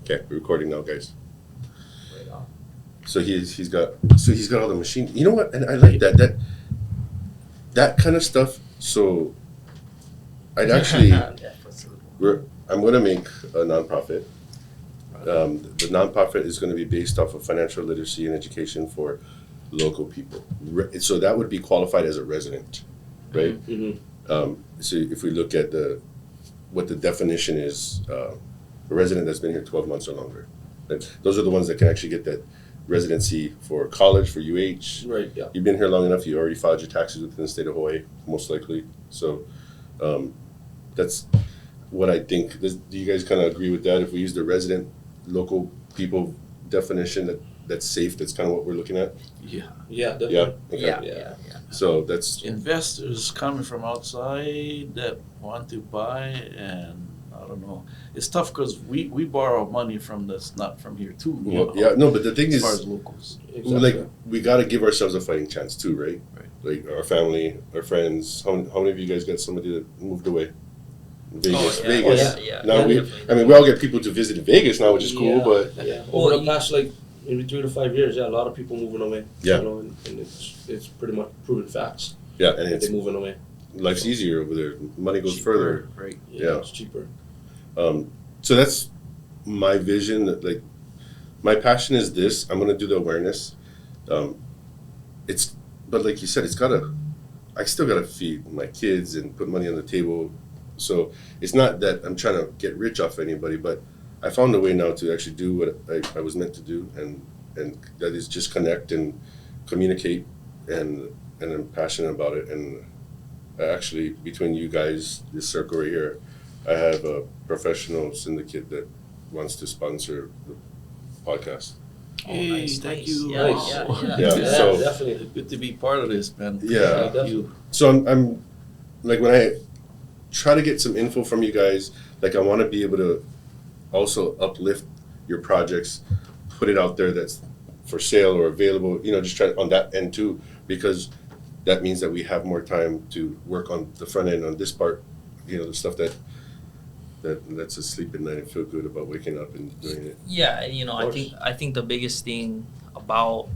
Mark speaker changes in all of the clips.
Speaker 1: Okay, we're recording now, guys.
Speaker 2: Right on.
Speaker 1: So he's got all the machine. You know what? And I like that kind of stuff. So I'd actually I'm going to make a nonprofit. The nonprofit is going to be based off of financial literacy and education for local people. So that would be qualified as a resident, right?
Speaker 3: Mm-hmm.
Speaker 1: So if we look at what the definition is, a resident that's been here 12 months or longer. Those are the ones that can actually get that residency for college, for UH.
Speaker 3: Right, yeah.
Speaker 1: You've been here long enough, you already filed your taxes within the state of Hawaii, most likely. So that's what I think. Do you guys kind of agree with that? If we use the resident, local people definition, that's safe, that's kind of what we're looking at?
Speaker 4: Yeah.
Speaker 3: Yeah, definitely.
Speaker 1: Yeah? Okay.
Speaker 3: Yeah.
Speaker 1: So that's,
Speaker 4: Investors coming from outside that want to buy, and I don't know. It's tough because we borrow money from that's not from here too.
Speaker 1: no, but the thing
Speaker 4: as far
Speaker 1: is,
Speaker 4: as locals.
Speaker 3: Exactly.
Speaker 1: like, we got to give ourselves a fighting chance too, right?
Speaker 4: Right.
Speaker 1: Like our family, our friends. How many of you guys got somebody that moved away? Vegas,
Speaker 2: Oh, yeah.
Speaker 1: Vegas.
Speaker 2: Yeah.
Speaker 1: Now
Speaker 2: Definitely.
Speaker 1: we all get people to visit in Vegas now, which is cool,
Speaker 3: Yeah.
Speaker 1: but
Speaker 3: Yeah,
Speaker 2: Well,
Speaker 3: over the past maybe 3 to 5 years, a lot of people moving away.
Speaker 1: Yeah.
Speaker 3: You know, and it's pretty much proven facts
Speaker 1: yeah, and
Speaker 3: that
Speaker 1: it's
Speaker 3: they're moving away.
Speaker 1: life's easier over there. Money goes
Speaker 4: Cheaper,
Speaker 1: further.
Speaker 4: right?
Speaker 1: Yeah.
Speaker 3: It's cheaper.
Speaker 1: So that's my vision. That, like, my passion is this. I'm gonna do the awareness. But like you said, I still gotta feed my kids and put money on the table. So it's not that I'm trying to get rich off anybody, but I found a way now to actually do what I was meant to do, and that is just connect and communicate, and I'm passionate about it. And actually, between you guys, this circle right here, I have a professional syndicate that wants to sponsor the podcast.
Speaker 4: Hey,
Speaker 2: nice,
Speaker 4: thank
Speaker 2: nice.
Speaker 4: you.
Speaker 2: Yeah,
Speaker 4: Wow.
Speaker 1: Yeah, so-
Speaker 3: definitely.
Speaker 4: Good to be part of this, man.
Speaker 1: Yeah.
Speaker 4: Thank you.
Speaker 1: So I'm like, when I try to get some info from you guys, like, I want to be able to also uplift your projects, put it out there that's for sale or available, just try on that end too, because that means that we have more time to work on the front end on this part, the stuff that lets us sleep at night and feel good about waking up and doing it.
Speaker 2: Yeah, and
Speaker 3: Of course.
Speaker 2: I think the biggest thing about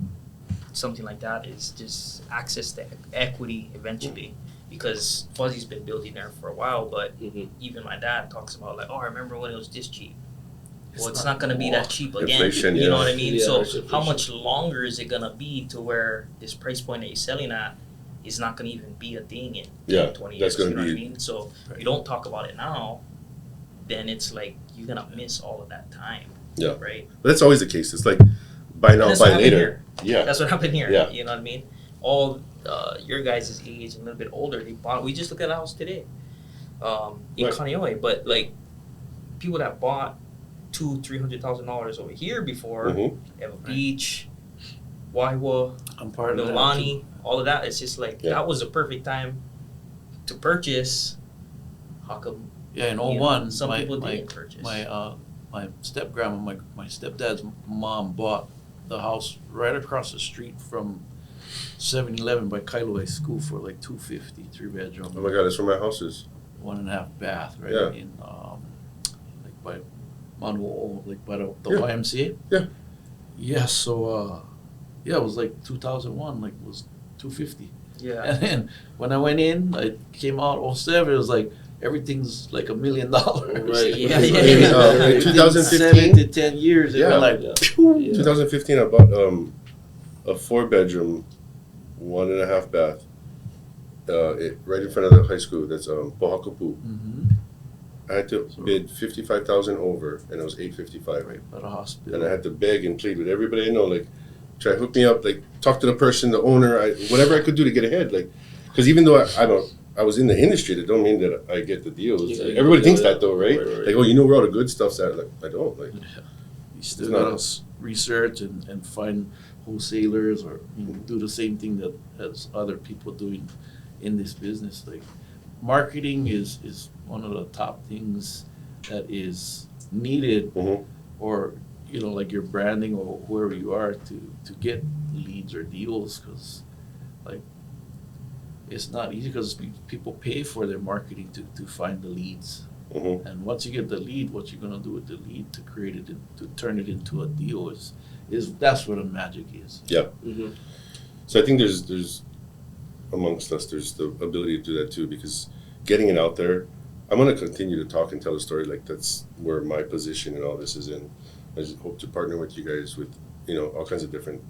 Speaker 2: something like that is just access to equity eventually, because Fuzzy's been building there for a while, but
Speaker 3: Mm-hmm.
Speaker 2: even my dad talks about, like, oh, I remember when it was this cheap. Well, it's not gonna be that cheap again.
Speaker 1: Inflation,
Speaker 2: You know
Speaker 1: yeah.
Speaker 2: what I mean?
Speaker 3: Yeah,
Speaker 2: So
Speaker 3: there's
Speaker 2: how
Speaker 3: inflation.
Speaker 2: much longer is it gonna be to where this price point that you're selling at is not gonna even be a thing in 10, 20 years?
Speaker 1: that's gonna
Speaker 2: You know what I
Speaker 1: be-
Speaker 2: mean? So
Speaker 4: Right.
Speaker 2: you don't talk about it now, then it's like you're gonna miss all of that time.
Speaker 1: Yeah.
Speaker 2: Right?
Speaker 1: But that's always the case. It's like, buy now,
Speaker 2: And that's
Speaker 1: buy
Speaker 2: what happened
Speaker 1: later.
Speaker 2: here.
Speaker 1: Yeah.
Speaker 2: That's what happened here.
Speaker 1: Yeah.
Speaker 2: You know what I mean? All your guys' age and a little bit older, they bought. We just looked at a house today, in
Speaker 3: Right.
Speaker 2: Kaneohe. But like people that bought $200,000-$300,000 over here before,
Speaker 1: Mhm.
Speaker 2: they have a beach, Waiwa,
Speaker 4: I'm part of that.
Speaker 2: Milani, all of that. It's just like
Speaker 1: Yeah.
Speaker 2: that was the perfect time to purchase. How come?
Speaker 4: Yeah, in
Speaker 2: you know,
Speaker 4: 01,
Speaker 2: some people
Speaker 4: my
Speaker 2: didn't purchase.
Speaker 4: my step grandma, my stepdad's mom bought the house right across the street from 7-Eleven by Kailua School for like $250, 3-bedroom,
Speaker 1: Oh my God, that's where my house is.
Speaker 4: 1.5 bath, right?
Speaker 1: Yeah.
Speaker 4: In like by Manuo, like by the
Speaker 1: Yeah.
Speaker 4: YMCA.
Speaker 1: Yeah.
Speaker 4: Yeah. So it was like 2001, like it was $250.
Speaker 2: Yeah.
Speaker 4: And then when I went in, I came out 07, it was like everything's like $1 million.
Speaker 3: Right.
Speaker 2: Yeah,
Speaker 1: In,
Speaker 4: Within
Speaker 1: 2015,
Speaker 4: 7 to 10 years, it
Speaker 1: Yeah.
Speaker 4: went like,
Speaker 3: Yeah.
Speaker 4: phew.
Speaker 3: Yeah.
Speaker 1: 2015, I bought a 4-bedroom, 1.5 bath, right in front of the high school. That's Pohakapu.
Speaker 4: Mhm.
Speaker 1: I had to bid 55,000 over, and it was 855.
Speaker 4: Right by the hospital.
Speaker 1: And I had to beg and plead with everybody I know, like, try to hook me up, like, talk to the person, the owner, whatever I could do to get ahead, like, because even though I was in the industry, that don't mean that I get the deals.
Speaker 3: Yeah,
Speaker 1: Like,
Speaker 3: yeah,
Speaker 1: everybody
Speaker 3: yeah,
Speaker 1: thinks
Speaker 3: yeah.
Speaker 1: that though, right?
Speaker 3: Right.
Speaker 1: Like, oh, you know where all the good stuff's at. Like, I don't. Like,
Speaker 4: You still
Speaker 1: It's not-
Speaker 4: gotta research and find wholesalers or do the same thing that as other people doing in this business. Like marketing is one of the top things that is needed,
Speaker 1: Mhm.
Speaker 4: or like your branding or whoever you are to get leads or deals, because like it's not easy because people pay for their marketing to find the leads.
Speaker 1: Mhm.
Speaker 4: And once you get the lead, what you're gonna do with the lead to create it, to turn it into a deal is that's where the magic is.
Speaker 3: Mm-hmm.
Speaker 1: So I think there's amongst us, there's the ability to do that too, because getting it out there, I'm going to continue to talk and tell a story. Like, that's where my position and all this is in. I just hope to partner with you guys with, all kinds of different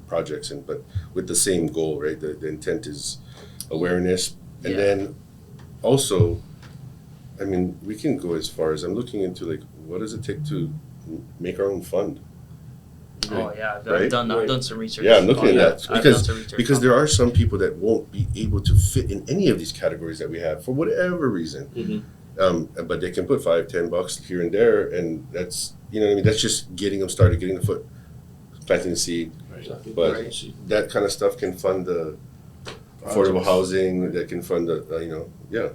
Speaker 1: projects, but with the same goal, right? The intent is awareness. And
Speaker 2: Yeah.
Speaker 1: then also, I mean, we can go as far as I'm looking into, like, what does it take to make our own fund?
Speaker 2: Oh yeah, I've
Speaker 1: Right?
Speaker 2: done some research.
Speaker 1: Yeah, I'm looking
Speaker 2: Oh,
Speaker 1: at
Speaker 2: yeah.
Speaker 1: that
Speaker 2: I've done some
Speaker 1: because
Speaker 2: research on
Speaker 1: there are some people that won't be able to fit in any of these categories that we have for whatever reason.
Speaker 3: Mm-hmm.
Speaker 1: But they can put $5-10 here and there, and that's what I mean. That's just getting them started, getting the foot, planting the seed.
Speaker 3: Exactly.
Speaker 1: But
Speaker 2: Right.
Speaker 1: that kind of stuff can fund the affordable housing. That can fund the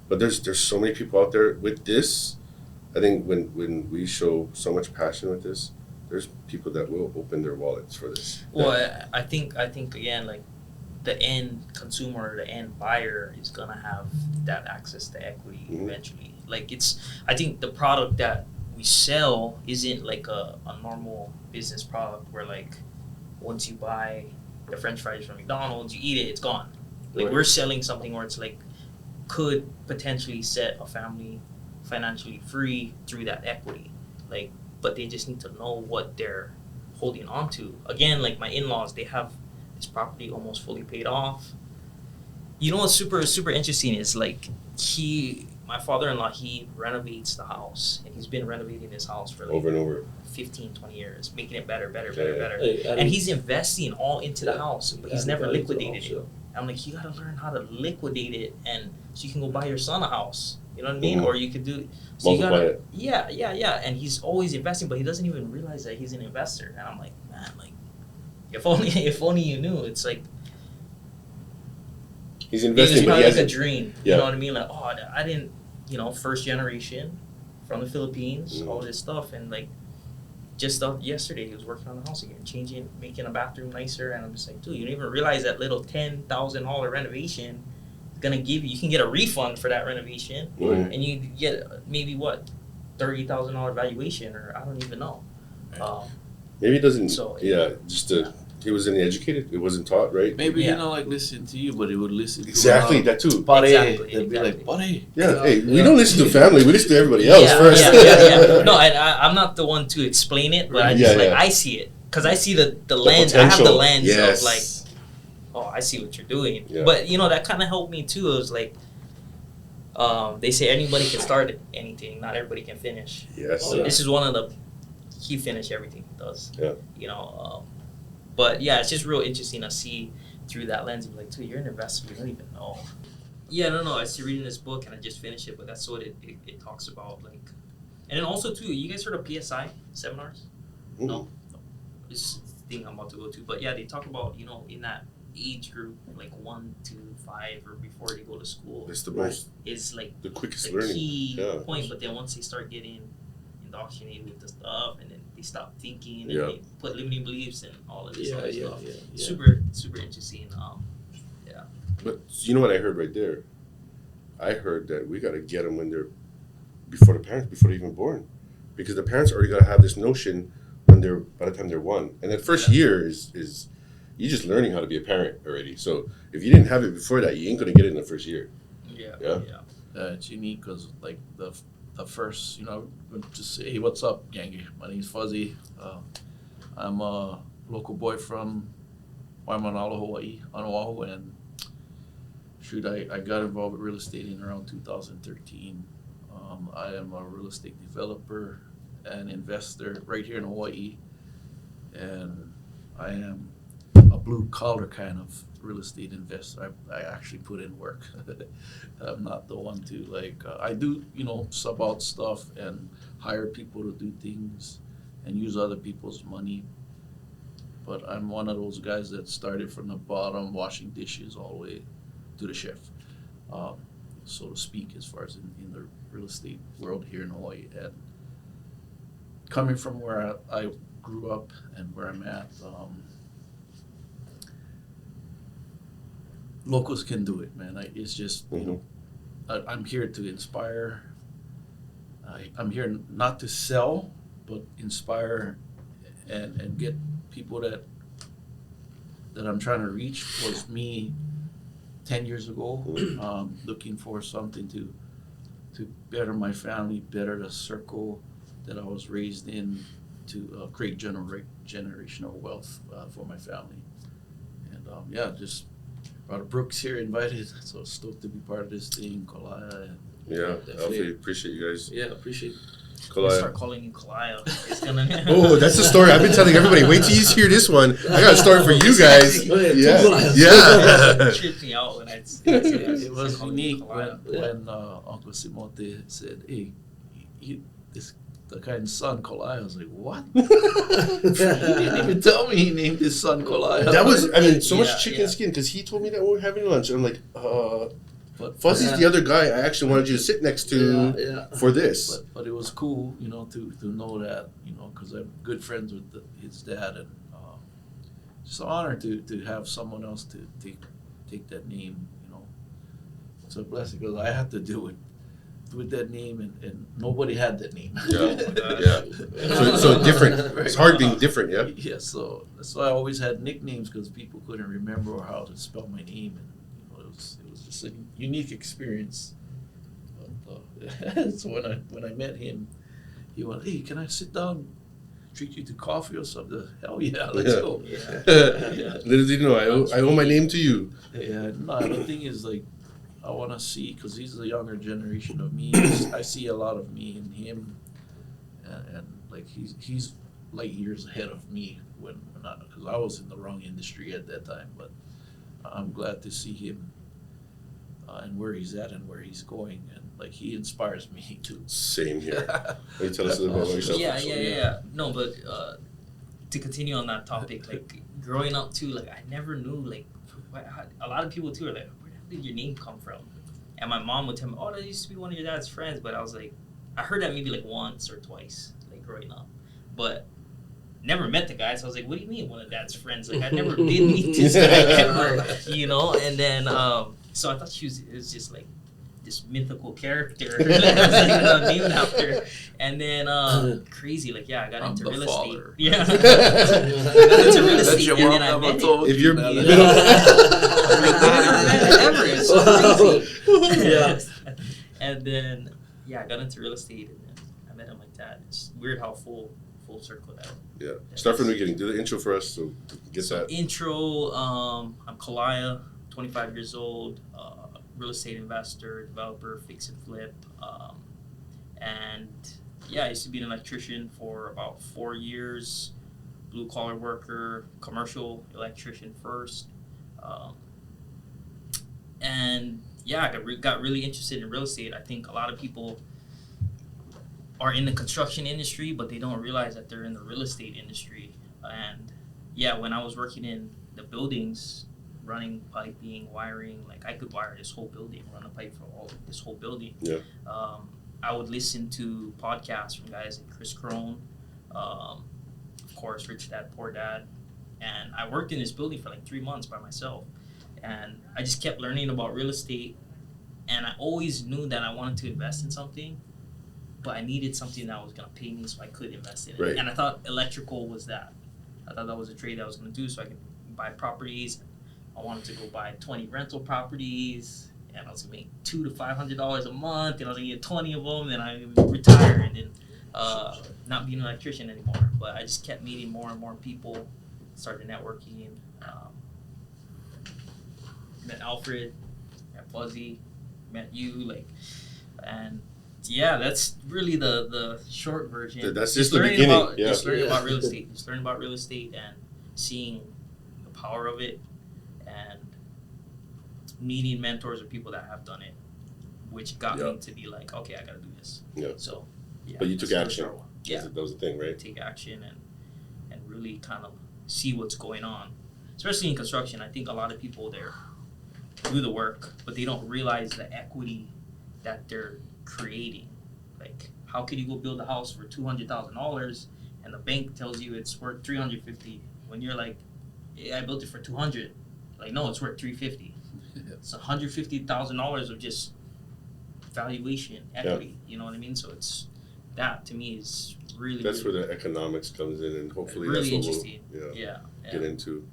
Speaker 1: but there's so many people out there with this. I think when we show so much passion with this, there's people that will open their wallets for this.
Speaker 2: Well, I think again, like, the end consumer, the end buyer is gonna have that access to equity
Speaker 1: Mhm.
Speaker 2: eventually. Like, I think the product that we sell isn't like a normal business product where, like, once you buy the French fries from McDonald's, you eat it, it's gone. Like,
Speaker 3: Right.
Speaker 2: we're selling something where it's like could potentially set a family financially free through that equity. Like, but they just need to know what they're holding on to. Again, like my in-laws, they have this property almost fully paid off. You know what's super interesting is, like, my father-in-law, he renovates the house, and he's been renovating his house for like
Speaker 1: Over and over.
Speaker 2: 15-20 years, making it better.
Speaker 1: Yeah.
Speaker 3: Hey,
Speaker 2: And he's investing all into the house, but he's never
Speaker 3: adding value to the
Speaker 2: liquidated
Speaker 3: house,
Speaker 2: it. I'm like, you gotta learn how to liquidate it, and so you can go buy your son a house. You know what I mean?
Speaker 1: Mhm.
Speaker 2: Or you could do. So you
Speaker 1: Multiply
Speaker 2: gotta.
Speaker 1: it.
Speaker 2: Yeah. And he's always investing, but he doesn't even realize that he's an investor. And I'm like, man, like, if only you knew. It's like
Speaker 1: He's
Speaker 2: it was
Speaker 1: investing, but
Speaker 2: probably
Speaker 1: he
Speaker 2: like a
Speaker 1: hasn't.
Speaker 2: dream.
Speaker 1: Yeah.
Speaker 2: You know what I mean? Like, oh, I didn't. First generation from the Philippines,
Speaker 1: Mm.
Speaker 2: all this stuff, and like. Just yesterday, he was working on the house again, making a bathroom nicer, and I'm just like, dude, you don't even realize that little $10,000 renovation is gonna give you. You can get a refund for that renovation,
Speaker 1: Mhm.
Speaker 2: and you get maybe what $30,000 valuation, or I don't even know.
Speaker 1: Maybe it doesn't.
Speaker 2: So,
Speaker 1: He wasn't educated. It wasn't taught, right?
Speaker 4: Maybe
Speaker 2: Yeah.
Speaker 4: he don't like listening to you, but he would listen to
Speaker 1: Exactly that too.
Speaker 4: Buddy,
Speaker 2: Exactly,
Speaker 4: they'd be like,
Speaker 2: exactly.
Speaker 4: buddy.
Speaker 1: Yeah. Hey, we don't listen to family. We listen to everybody else
Speaker 2: yeah,
Speaker 1: first.
Speaker 2: yeah. No, I'm not the one to explain it, but I just
Speaker 1: Yeah, yeah.
Speaker 2: I see it because I see the lens. I have the
Speaker 1: potential.
Speaker 2: lens
Speaker 1: Yes.
Speaker 2: of like, oh, I see what you're doing.
Speaker 1: Yeah.
Speaker 2: But that kind of helped me too. It was like, they say anybody can start anything, not everybody can finish.
Speaker 1: Yes.
Speaker 3: Oh, yeah.
Speaker 2: This is one of the he finished everything he does.
Speaker 1: Yeah.
Speaker 2: But yeah, it's just real interesting to see through that lens of like, dude, you're an investor, you don't even know. Yeah, no, I was reading this book and I just finished it, but that's what it talks about, like, and then also too, you guys heard of PSI seminars?
Speaker 1: Mhm.
Speaker 2: No. This thing I'm about to go to, but yeah, they talk about in that age group, like 1 to 5 or before they go to school,
Speaker 1: It's the most,
Speaker 2: is like
Speaker 1: the quickest
Speaker 2: the
Speaker 1: learning.
Speaker 2: key
Speaker 1: Yeah.
Speaker 2: point. But then once they start getting indoctrinated with the stuff, and then they stop thinking, and
Speaker 1: Yeah.
Speaker 2: they put limiting beliefs and all of this
Speaker 3: Yeah,
Speaker 2: other
Speaker 3: yeah,
Speaker 2: stuff.
Speaker 3: yeah.
Speaker 2: Super interesting.
Speaker 1: But you know what I heard right there? I heard that we got to get them when they're before they're even born, because the parents already got to have this notion by the time they're 1, and that first
Speaker 2: Yeah.
Speaker 1: year is you're just learning how to be a parent already. So if you didn't have it before that, you ain't gonna get it in the first year.
Speaker 2: Yeah.
Speaker 4: It's unique because like the first, just say, hey, what's up, Gangi? My name's Fuzzy. I'm a local boy from Waimanalo, Hawaii, on Oahu, and I got involved with real estate in around 2013. I am a real estate developer and investor right here in Hawaii, and I am a blue collar kind of real estate investor. I actually put in work. I'm not the one to I do, sub out stuff and hire people to do things and use other people's money. But I'm one of those guys that started from the bottom, washing dishes all the way to the chef, so to speak, as far as in the real estate world here in Hawaii. And coming from where I grew up and where I'm at, locals can do it, man. It's just,
Speaker 1: Mhm.
Speaker 4: I'm here to inspire. I'm here not to sell, but inspire and get people that I'm trying to reach. Was me 10 years ago, looking for something to better my family, better the circle that I was raised in, to create generational wealth for my family. And just Brother Brooks here invited, so stoked to be part of this thing, Kalaya.
Speaker 1: Yeah,
Speaker 3: Definitely.
Speaker 1: Alfie, appreciate you guys.
Speaker 3: Yeah, appreciate it.
Speaker 2: I'm gonna
Speaker 1: Kalaya.
Speaker 2: start calling you Kalaya. It's gonna.
Speaker 1: Oh, that's the story. I've been telling everybody. Wait till you hear this one. I got a story for you guys.
Speaker 3: Go ahead,
Speaker 1: Yeah,
Speaker 3: two Kalayas.
Speaker 1: yeah.
Speaker 2: Tripped me out when
Speaker 4: It was
Speaker 2: call you
Speaker 4: unique
Speaker 2: Kalaya.
Speaker 4: when Uncle Simote said, "Hey, this the guy's son Kalaya." I was like, "What?" He didn't even tell me he named his son Kalaya.
Speaker 1: That was, I mean, so
Speaker 2: Yeah,
Speaker 1: much chicken
Speaker 2: yeah.
Speaker 1: skin because he told me that when we were having lunch. I'm like,
Speaker 4: But
Speaker 1: Fuzzy's the other guy I actually wanted you to sit next to
Speaker 3: Yeah.
Speaker 1: for this.
Speaker 4: But it was cool, to know that, because I'm good friends with his dad, and just an honor to have someone else to take that name. It's a blessing because I had to do it with that name, and nobody had that name.
Speaker 1: Yeah, yeah. So different. It's hard being different, yeah?
Speaker 4: Yeah, so that's why I always had nicknames, because people couldn't remember how to spell my name, and it was just a unique experience. But so when I met him, he went, "Hey, can I sit down, treat you to coffee or something?" Hell yeah, let's
Speaker 1: Yeah.
Speaker 4: go.
Speaker 2: Yeah.
Speaker 1: Little did you know, I owe my name to you.
Speaker 4: Yeah, no, the thing is, like, I want to see, because he's the younger generation of me. I see a lot of me in him, and like he's light years ahead of me because I was in the wrong industry at that time. But I'm glad to see him and where he's at and where he's going, and like he inspires me too.
Speaker 1: Same here. Can you tell us a little about yourself?
Speaker 2: Yeah. No, but to continue on that topic, like growing up too, like I never knew, like a lot of people too are like, where did your name come from? And my mom would tell me, "Oh, that used to be one of your dad's friends," but I was like, I heard that maybe like once or twice, like growing up, but never met the guy. So I was like, "What do you mean one of dad's friends? Like I never did meet this guy ever, And then so I thought it was just like this mythical character that was named after. And then crazy, like I got
Speaker 4: I'm
Speaker 2: into
Speaker 4: the
Speaker 2: real
Speaker 4: father.
Speaker 2: estate. Yeah, I got into real
Speaker 4: That's
Speaker 2: estate,
Speaker 4: your
Speaker 2: and
Speaker 4: mom
Speaker 2: then I
Speaker 4: never
Speaker 2: met him.
Speaker 4: told
Speaker 1: If
Speaker 4: you
Speaker 1: you're
Speaker 4: that.
Speaker 2: Ever. It's so crazy.
Speaker 3: Yeah.
Speaker 2: And then I got into real estate, and then I met him like that. It's weird how full circle that.
Speaker 1: Yeah. Start from the beginning. Do the intro for us so we can get
Speaker 2: So
Speaker 1: that.
Speaker 2: intro, I'm Kalaya, 25 years old, real estate investor, developer, fix and flip, and I used to be an electrician for about 4 years, blue collar worker, commercial electrician first, and I got really interested in real estate. I think a lot of people are in the construction industry, but they don't realize that they're in the real estate industry. And when I was working in the buildings, running piping, wiring, like I could wire this whole building, run a pipe for this whole building.
Speaker 1: Yeah.
Speaker 2: I would listen to podcasts from guys like Chris Crone, of course, Rich Dad, Poor Dad. And I worked in this building for like 3 months by myself. And I just kept learning about real estate. And I always knew that I wanted to invest in something, but I needed something that was going to pay me so I could invest in it.
Speaker 1: Right.
Speaker 2: And I thought electrical was that. I thought that was a trade that I was going to do so I could buy properties. I wanted to go buy 20 rental properties, and I was going to make $200 to $500 a month, and I was going to get 20 of them, and I would retire and then not be an electrician anymore. But I just kept meeting more and more people, started networking, met Alfred, met Fuzzy, met you, and that's really the short version.
Speaker 1: That's just the
Speaker 2: learning
Speaker 1: beginning,
Speaker 2: about,
Speaker 1: yeah.
Speaker 2: Just learning
Speaker 3: Yeah.
Speaker 2: about real estate. Just learning about real estate and seeing the power of it, and meeting mentors or people that have done it, which got
Speaker 1: Yeah.
Speaker 2: me to be like, okay, I gotta do this.
Speaker 1: Yeah.
Speaker 2: So
Speaker 1: But you took
Speaker 2: that's the
Speaker 1: action.
Speaker 2: short one. Yeah,
Speaker 1: That was the thing, right?
Speaker 2: take action and really kind of see what's going on, especially in construction. I think a lot of people there do the work, but they don't realize the equity that they're creating. Like, how could you go build a house for $200,000 and the bank tells you it's worth $350 when you're like, I built it for $200. Like, no, it's worth $350. It's $150,000 of just valuation, equity. You know what I mean? So it's that to me is really
Speaker 1: That's
Speaker 2: really,
Speaker 1: where the economics comes in, and hopefully
Speaker 2: really
Speaker 1: that's what
Speaker 2: interesting.
Speaker 1: we'll
Speaker 2: Yeah.
Speaker 1: get into.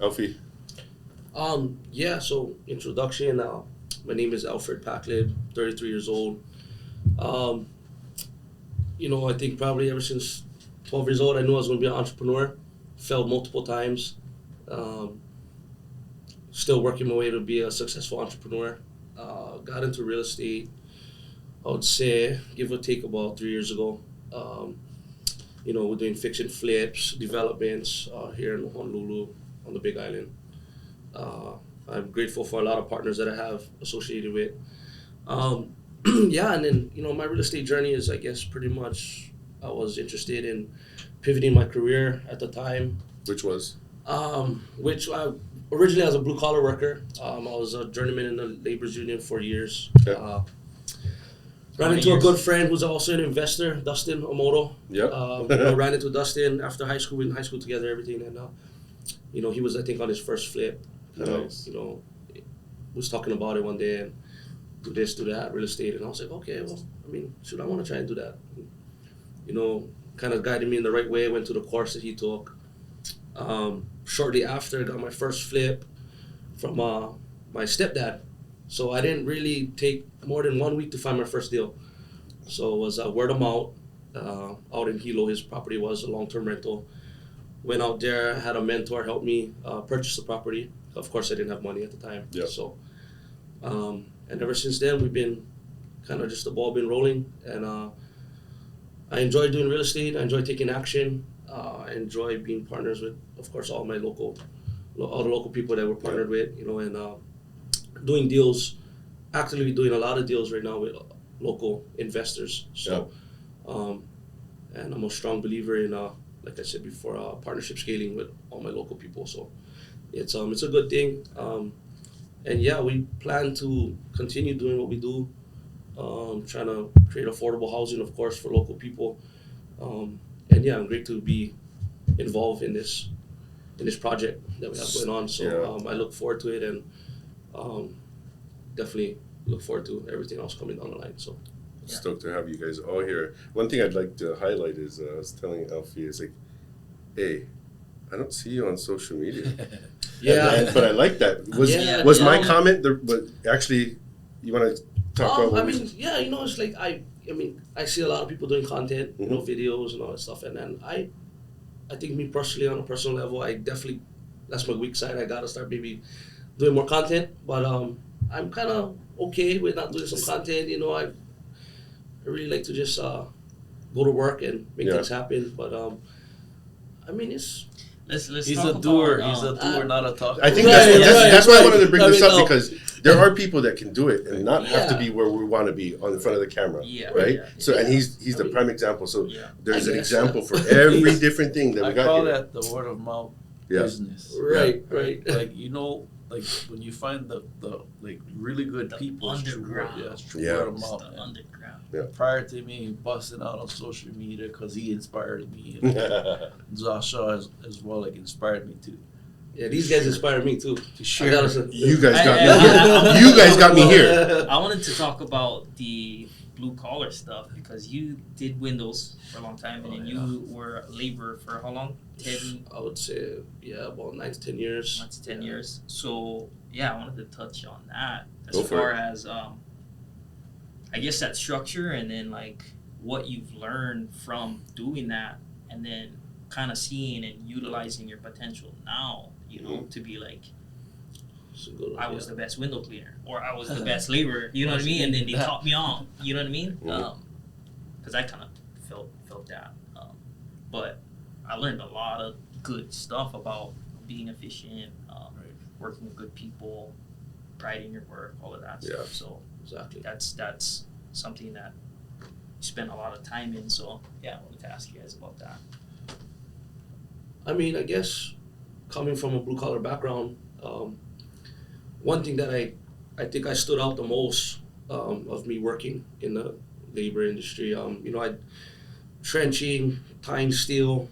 Speaker 1: Alfie,
Speaker 3: Yeah, so introduction. My name is Alfred Packlid, 33 years old. I think probably ever since 12 years old, I knew I was going to be an entrepreneur. Failed multiple times. Still working my way to be a successful entrepreneur. Got into real estate, I would say, give or take about 3 years ago. We're doing fix and flips, developments here in Honolulu on the Big Island. I'm grateful for a lot of partners that I have associated with. And then, my real estate journey is, I guess, pretty much I was interested in pivoting my career at the time,
Speaker 1: which was
Speaker 3: which I originally as a blue collar worker. I was a journeyman in the labor's union for years.
Speaker 1: Okay.
Speaker 3: Ran into a good friend who's also an investor, Dustin Omoto.
Speaker 1: Yep.
Speaker 3: Ran into Dustin after high school. We were in high school together, everything, and he was, I think, on his first flip.
Speaker 1: Nice.
Speaker 3: Was talking about it one day and do this, do that, real estate, and I was like, okay, well, should I want to try and do that? Kind of guided me in the right way. Went to the course that he took. Shortly after, I got my first flip from my stepdad. So I didn't really take more than 1 week to find my first deal. So it was word of mouth out in Hilo. His property was a long-term rental. Went out there, had a mentor help me purchase the property. Of course, I didn't have money at the time.
Speaker 1: Yep.
Speaker 3: So, and ever since then, we've been kind of just the ball been rolling. And I enjoy doing real estate. I enjoy taking action. I enjoy being partners with, of course, all the local people that we're partnered with, and doing deals, actively doing a lot of deals right now with local investors. So, and I'm a strong believer in, like I said before, partnership scaling with all my local people. So it's a good thing. And yeah, we plan to continue doing what we do, trying to create affordable housing, of course, for local people. And yeah, I'm great to be involved in this project that we have going on. So I look forward to it, and definitely look forward to everything else coming down the line. So
Speaker 1: stoked to have you guys all here. One thing I'd like to highlight is I was telling Alfie, is like, hey, I don't see you on social media. But I like that. Was my comment but actually you want to talk about?
Speaker 3: It's like I see a lot of people doing content, videos and all that stuff, and then I think me personally, on a personal level, I definitely, that's my weak side. I gotta start maybe doing more content, but I'm kind of okay with not doing some content. I really like to just go to work and make things happen. But it's.
Speaker 2: Let's
Speaker 4: He's
Speaker 2: talk
Speaker 4: a doer.
Speaker 2: about,
Speaker 4: He's a doer, not a talker.
Speaker 1: I think that's why I wanted to bring this up, because there are people that can do it and not have to be where we want to be on the front of the camera, right? So and he's the prime example. So there's an example for every different thing that we got here.
Speaker 4: I call that the word of mouth business.
Speaker 3: Right.
Speaker 4: Like when you find the really good people,
Speaker 2: underground.
Speaker 4: it's word of mouth.
Speaker 2: The underground.
Speaker 1: Yeah.
Speaker 4: Prior to me busting out on social media, because he inspired me, and Zasha as well, inspired me too.
Speaker 3: Yeah, these guys inspire me too.
Speaker 4: To share.
Speaker 1: You guys got me. You guys got me here.
Speaker 2: I wanted to talk about the blue collar stuff, because you did windows for a long time, and then you were a laborer for how long? 10?
Speaker 3: I would say, about 9 to 10 years.
Speaker 2: 9 to 10 years. So I wanted to touch on that
Speaker 1: Go
Speaker 2: as
Speaker 1: for
Speaker 2: far
Speaker 1: it.
Speaker 2: as I guess that structure, and then what you've learned from doing that, and then kind of seeing and utilizing your potential now, to be I was the best window cleaner, or I was the best laborer, you know what I mean? And then they taught me on, you know what I mean? Because I kind of felt that. But I learned a lot of good stuff about being efficient, working with good people, pride in your work, all of that stuff. So
Speaker 3: exactly,
Speaker 2: that's something that you spend a lot of time in. So I wanted to ask you guys about that.
Speaker 3: I guess coming from a blue collar background, one thing that I think I stood out the most of me working in the labor industry, I trenching, tying steel,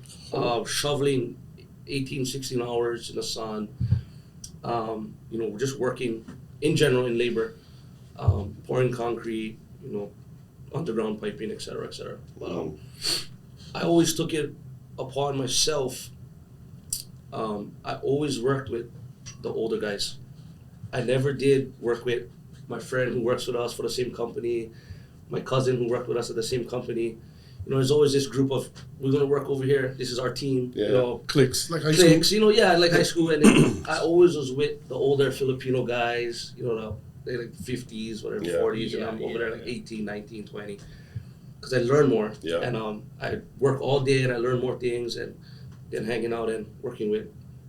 Speaker 3: shoveling 18, 16 hours in the sun, just working in general in labor. pouring concrete, underground piping, et cetera, et cetera. But I always took it upon myself. I always worked with the older guys. I never did work with my friend who works with us for the same company, my cousin who worked with us at the same company. There's always this group of, we're going to work over here. This is our team.
Speaker 1: Yeah. Cliques. Like high school.
Speaker 3: Cliques, like high school. And then I always was with the older Filipino guys, they're like 50s, whatever, 40s. And I'm over there like 18, 19, 20. Because I learn more.
Speaker 1: Yeah.
Speaker 3: And I work all day and I learn more things. And then hanging out and working with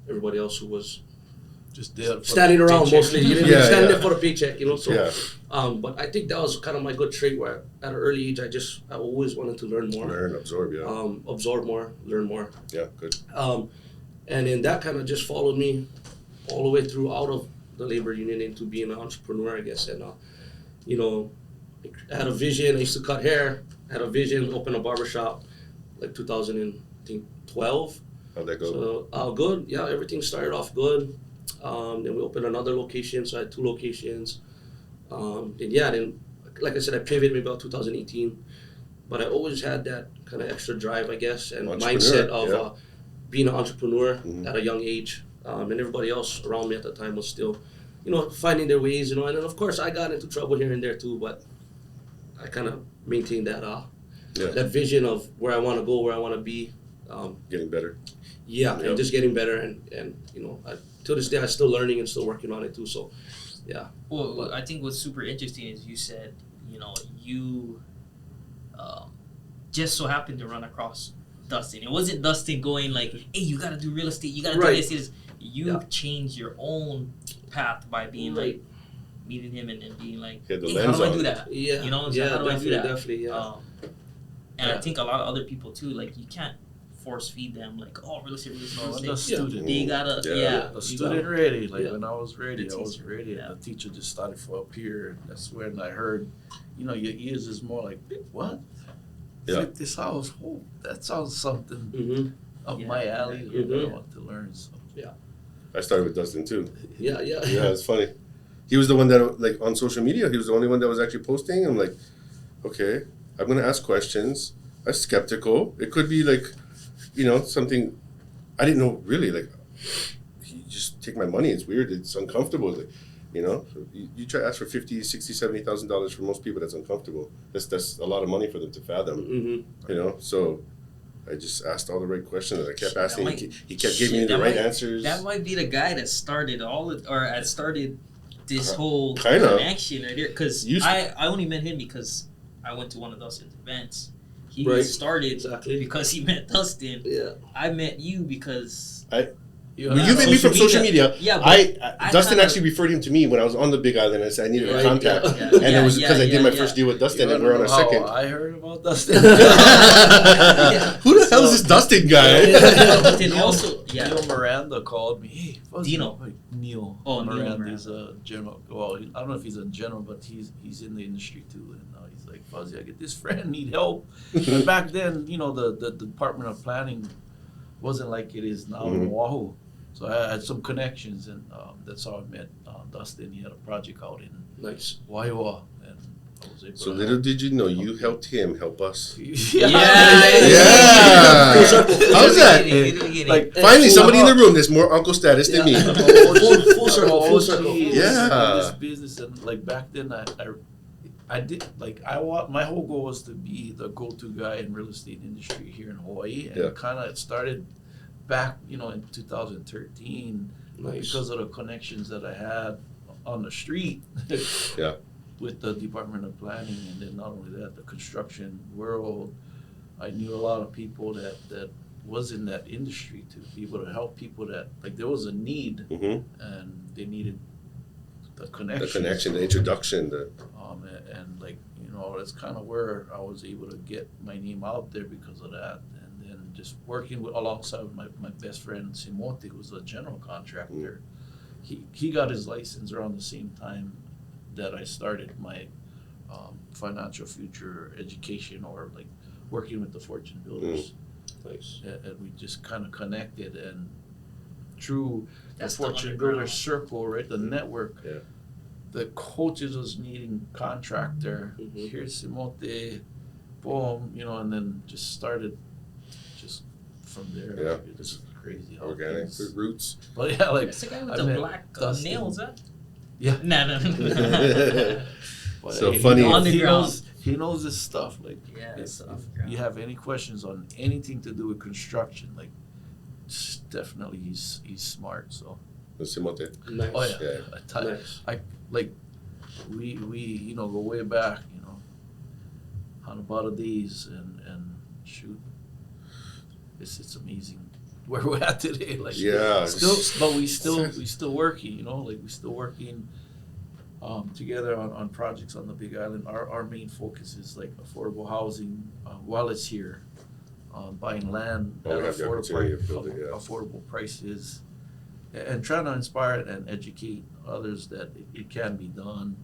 Speaker 3: everybody else who was
Speaker 4: Just there.
Speaker 3: standing around mostly. Standing there for a paycheck, So,
Speaker 1: Yeah.
Speaker 3: but I think that was kind of my good trait where at an early age, I always wanted to learn more.
Speaker 1: Learn, absorb, yeah.
Speaker 3: Absorb more, learn more.
Speaker 1: Yeah, good.
Speaker 3: And then that kind of just followed me all the way through out of the labor union into being an entrepreneur, I guess. And, I had a vision. I used to cut hair. I had a vision, open a barbershop, like 2012.
Speaker 1: How'd that go?
Speaker 3: So, good. Yeah, everything started off good. Then we opened another location, so I had 2 locations. Then, like I said, I pivoted maybe about 2018. But I always had that kind of extra drive, I guess, and mindset of being an entrepreneur at a young age. And everybody else around me at the time was still, finding their ways, And then, of course, I got into trouble here and there, too. But I kind of maintained that that vision of where I want to go, where I want to be.
Speaker 1: Getting better.
Speaker 3: Yeah, and just getting better. And to this day, I'm still learning and still working on it, too. So, yeah.
Speaker 2: Well, I think what's super interesting is you said, you just so happened to run across Dustin. It wasn't Dustin going like, hey, you got to do real estate. You got to do this. You changed your own path by being like, meeting him and being like, hey, how do I do that?
Speaker 3: Yeah.
Speaker 2: How do I do that?
Speaker 3: Definitely, yeah.
Speaker 2: And I think a lot of other people, too, like, you can't force feed them, like, real estate. They gotta,
Speaker 4: The student ready. Like, when I was ready,
Speaker 2: The
Speaker 4: I was
Speaker 2: teacher,
Speaker 4: ready.
Speaker 2: yeah.
Speaker 4: The teacher just started for up here. And that's when I heard, your ears is more like, what?
Speaker 1: Yeah.
Speaker 4: Flip this house. Oh, that sounds something up my alley. I want to learn. So.
Speaker 1: I started with Dustin, too.
Speaker 3: Yeah.
Speaker 1: Yeah, it's funny. He was the one that, like, on social media, he was the only one that was actually posting. I'm like, okay, I'm going to ask questions. I'm skeptical. It could be, like, something I didn't know, really. Like, you just take my money. It's weird. It's uncomfortable. Like, So you try to ask for $50,000, $60,000, $70,000 for most people, that's uncomfortable. That's a lot of money for them to fathom, So I just asked all the right questions. I kept asking. He kept giving me the right answers.
Speaker 2: That might be the guy that started started this whole
Speaker 1: Kinda.
Speaker 2: connection right here. Because I only met him because I went to one of Dustin's events. He started because he met Dustin.
Speaker 3: Yeah.
Speaker 2: I met you because
Speaker 1: You met me from social media.
Speaker 2: Yeah,
Speaker 1: Dustin actually referred him to me when I was on the Big Island. I said I needed a contact, and it was because I did my first deal with Dustin, and we're on our second.
Speaker 4: I heard about Dustin.
Speaker 1: Who the hell is this Dustin guy?
Speaker 2: But then also,
Speaker 4: Neil Miranda called me. Hey,
Speaker 2: Dino.
Speaker 4: Neil.
Speaker 2: Oh,
Speaker 4: Miranda.
Speaker 2: Neil
Speaker 4: He's a general. Well, I don't know if he's a general, but he's in the industry too. And he's like, Fuzzy, I get this friend need help. And back then, the Department of Planning wasn't like it is now in Oahu. So I had some connections, and that's how I met Dustin. He had a project out in Waiwa, and I was able
Speaker 1: So
Speaker 4: to
Speaker 1: little did you know, you helped him help us.
Speaker 2: Yeah.
Speaker 1: How's that?
Speaker 2: Like,
Speaker 1: Finally, somebody in the room that's more uncle status than me.
Speaker 3: Full circle.
Speaker 1: Yeah.
Speaker 4: This business, and like back then, I did my whole goal was to be the go-to guy in real estate industry here in Hawaii, and it started back, in 2013, because of the connections that I had on the street with the Department of Planning, and then not only that, the construction world. I knew a lot of people that was in that industry to be able to help people that, like, there was a need, and they needed the connection.
Speaker 1: The connection, the introduction.
Speaker 4: And like, that's kind of where I was able to get my name out there because of that. And just working alongside my best friend Simote, who's a general contractor. He got his license around the same time that I started my financial future education, or like working with the Fortune Builders.
Speaker 3: Nice.
Speaker 4: And we just kind of connected, and through
Speaker 2: That's
Speaker 4: the
Speaker 2: the
Speaker 4: Fortune
Speaker 2: underground.
Speaker 4: Builders circle, right, the network. the coaches was needing contractor.
Speaker 3: Mhm.
Speaker 4: Here's Simote, boom, and then just started just from there.
Speaker 1: Yeah.
Speaker 4: Like, it's crazy how
Speaker 1: Organic
Speaker 4: things-
Speaker 1: roots.
Speaker 4: But yeah, like
Speaker 2: That's the guy with
Speaker 4: I
Speaker 2: the
Speaker 4: met
Speaker 2: black
Speaker 4: Dustin.
Speaker 2: nails, huh?
Speaker 4: Yeah.
Speaker 2: No.
Speaker 4: But,
Speaker 1: So
Speaker 4: hey,
Speaker 1: funny.
Speaker 4: He
Speaker 2: Underground.
Speaker 4: knows, he knows his stuff. Like
Speaker 2: Yeah,
Speaker 4: if,
Speaker 2: it's
Speaker 4: if
Speaker 2: underground.
Speaker 4: you have any questions on anything to do with construction, like definitely he's smart. So
Speaker 1: Simote.
Speaker 3: Nice.
Speaker 4: oh yeah,
Speaker 1: Yeah.
Speaker 3: Nice.
Speaker 4: like we go way back, on about of these and shoot, it's amazing where we're at today. Like
Speaker 1: Yeah.
Speaker 4: but we still working, like we still working together on projects on the Big Island. Our main focus is like affordable housing while it's here, buying land
Speaker 1: While we
Speaker 4: at
Speaker 1: have the opportunity to build it, yeah.
Speaker 4: affordable prices, and trying to inspire and educate others that it can be done.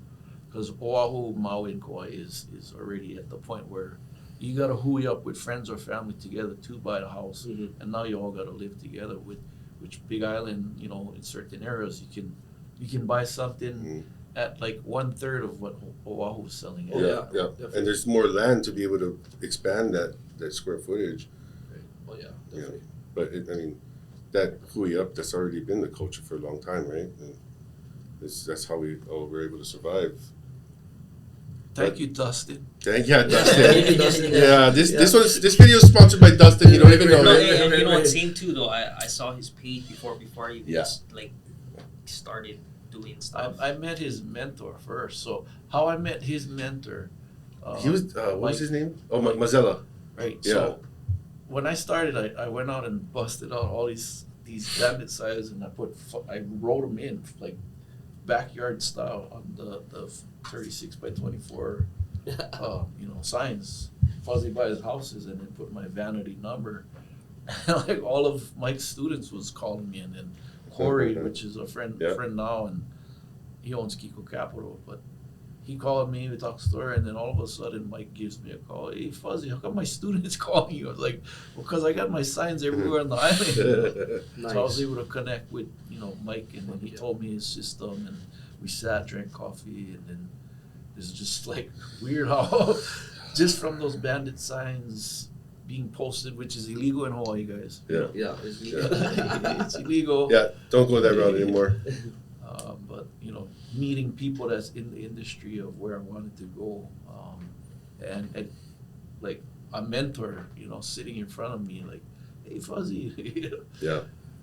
Speaker 4: Because Oahu, Maui, and Kauai is already at the point where you got to hooey up with friends or family together to buy a house,
Speaker 3: Mhm.
Speaker 4: and now you all got to live together. Which Big Island, in certain areas you can buy something
Speaker 1: Mhm.
Speaker 4: at like 1/3 of what Oahu is selling.
Speaker 3: Oh,
Speaker 4: at.
Speaker 1: Yeah, yeah.
Speaker 3: definitely.
Speaker 1: And there's more land to be able to expand that square footage.
Speaker 3: Oh yeah,
Speaker 1: Yeah.
Speaker 3: definitely.
Speaker 1: But that hooey up, that's already been the culture for a long time, right? And that's how we're able to survive.
Speaker 4: Thank you, Dustin.
Speaker 1: Thank you, Dustin.
Speaker 3: Thank you, Dustin.
Speaker 1: Yeah, this video is sponsored by Dustin. You don't even know,
Speaker 2: No,
Speaker 1: right?
Speaker 2: and you know
Speaker 3: Right.
Speaker 2: what? Same too though. I saw his page before he
Speaker 1: Yeah.
Speaker 2: just like started doing stuff.
Speaker 4: I met his mentor first. So how I met his mentor?
Speaker 1: He was what was
Speaker 4: Mike,
Speaker 1: his name? Oh, Mazella.
Speaker 4: right?
Speaker 1: Yeah.
Speaker 4: So when I started, I went out and busted out all these bandit sizes, and I wrote them in like backyard style on the 36 by 24 signs, fuzzy by his houses, and then put my vanity number. Like all of Mike's students was calling me, and then Corey, which is a friend
Speaker 1: Yeah.
Speaker 4: now, and he owns Kiko Capital, but he called me, we talked story, and then all of a sudden Mike gives me a call. Hey Fuzzy, how come my students calling you? I was like, well, because I got my signs everywhere on the island.
Speaker 3: Nice.
Speaker 4: So I was able to connect with Mike, and then he
Speaker 3: Yeah.
Speaker 4: told me his system, and we sat, drank coffee, and then it's just like weird how just from those bandit signs being posted, which is illegal in Hawaii, guys.
Speaker 1: Yeah.
Speaker 3: Yeah.
Speaker 4: It's illegal.
Speaker 1: Yeah, don't go that route anymore.
Speaker 4: But meeting people that's in the industry of where I wanted to go, and like a mentor, sitting in front of me, like, hey Fuzzy,
Speaker 1: Yeah.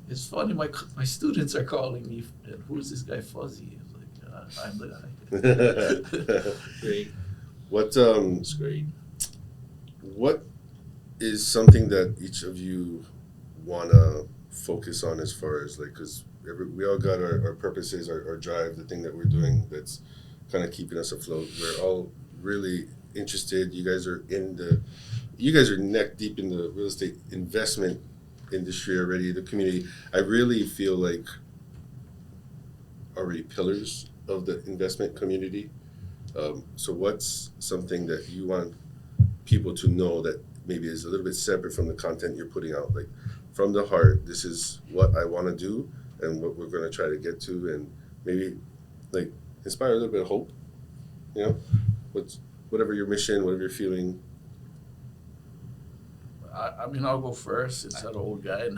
Speaker 4: it's funny. My students are calling me, and who's this guy Fuzzy? It's like I'm the guy.
Speaker 3: Great.
Speaker 1: What
Speaker 3: It's great.
Speaker 1: what is something that each of you wanna focus on as far as like, because we all got our purposes, our drive, the thing that we're doing that's kind of keeping us afloat. We're all really interested. You guys are neck deep in the real estate investment industry already, the community. I really feel like already pillars of the investment community. So what's something that you want people to know that maybe is a little bit separate from the content you're putting out, like from the heart, this is what I want to do and what we're going to try to get to, and maybe like inspire a little bit of hope, whatever your mission, whatever you're feeling.
Speaker 4: I'll go first. It's that old guy.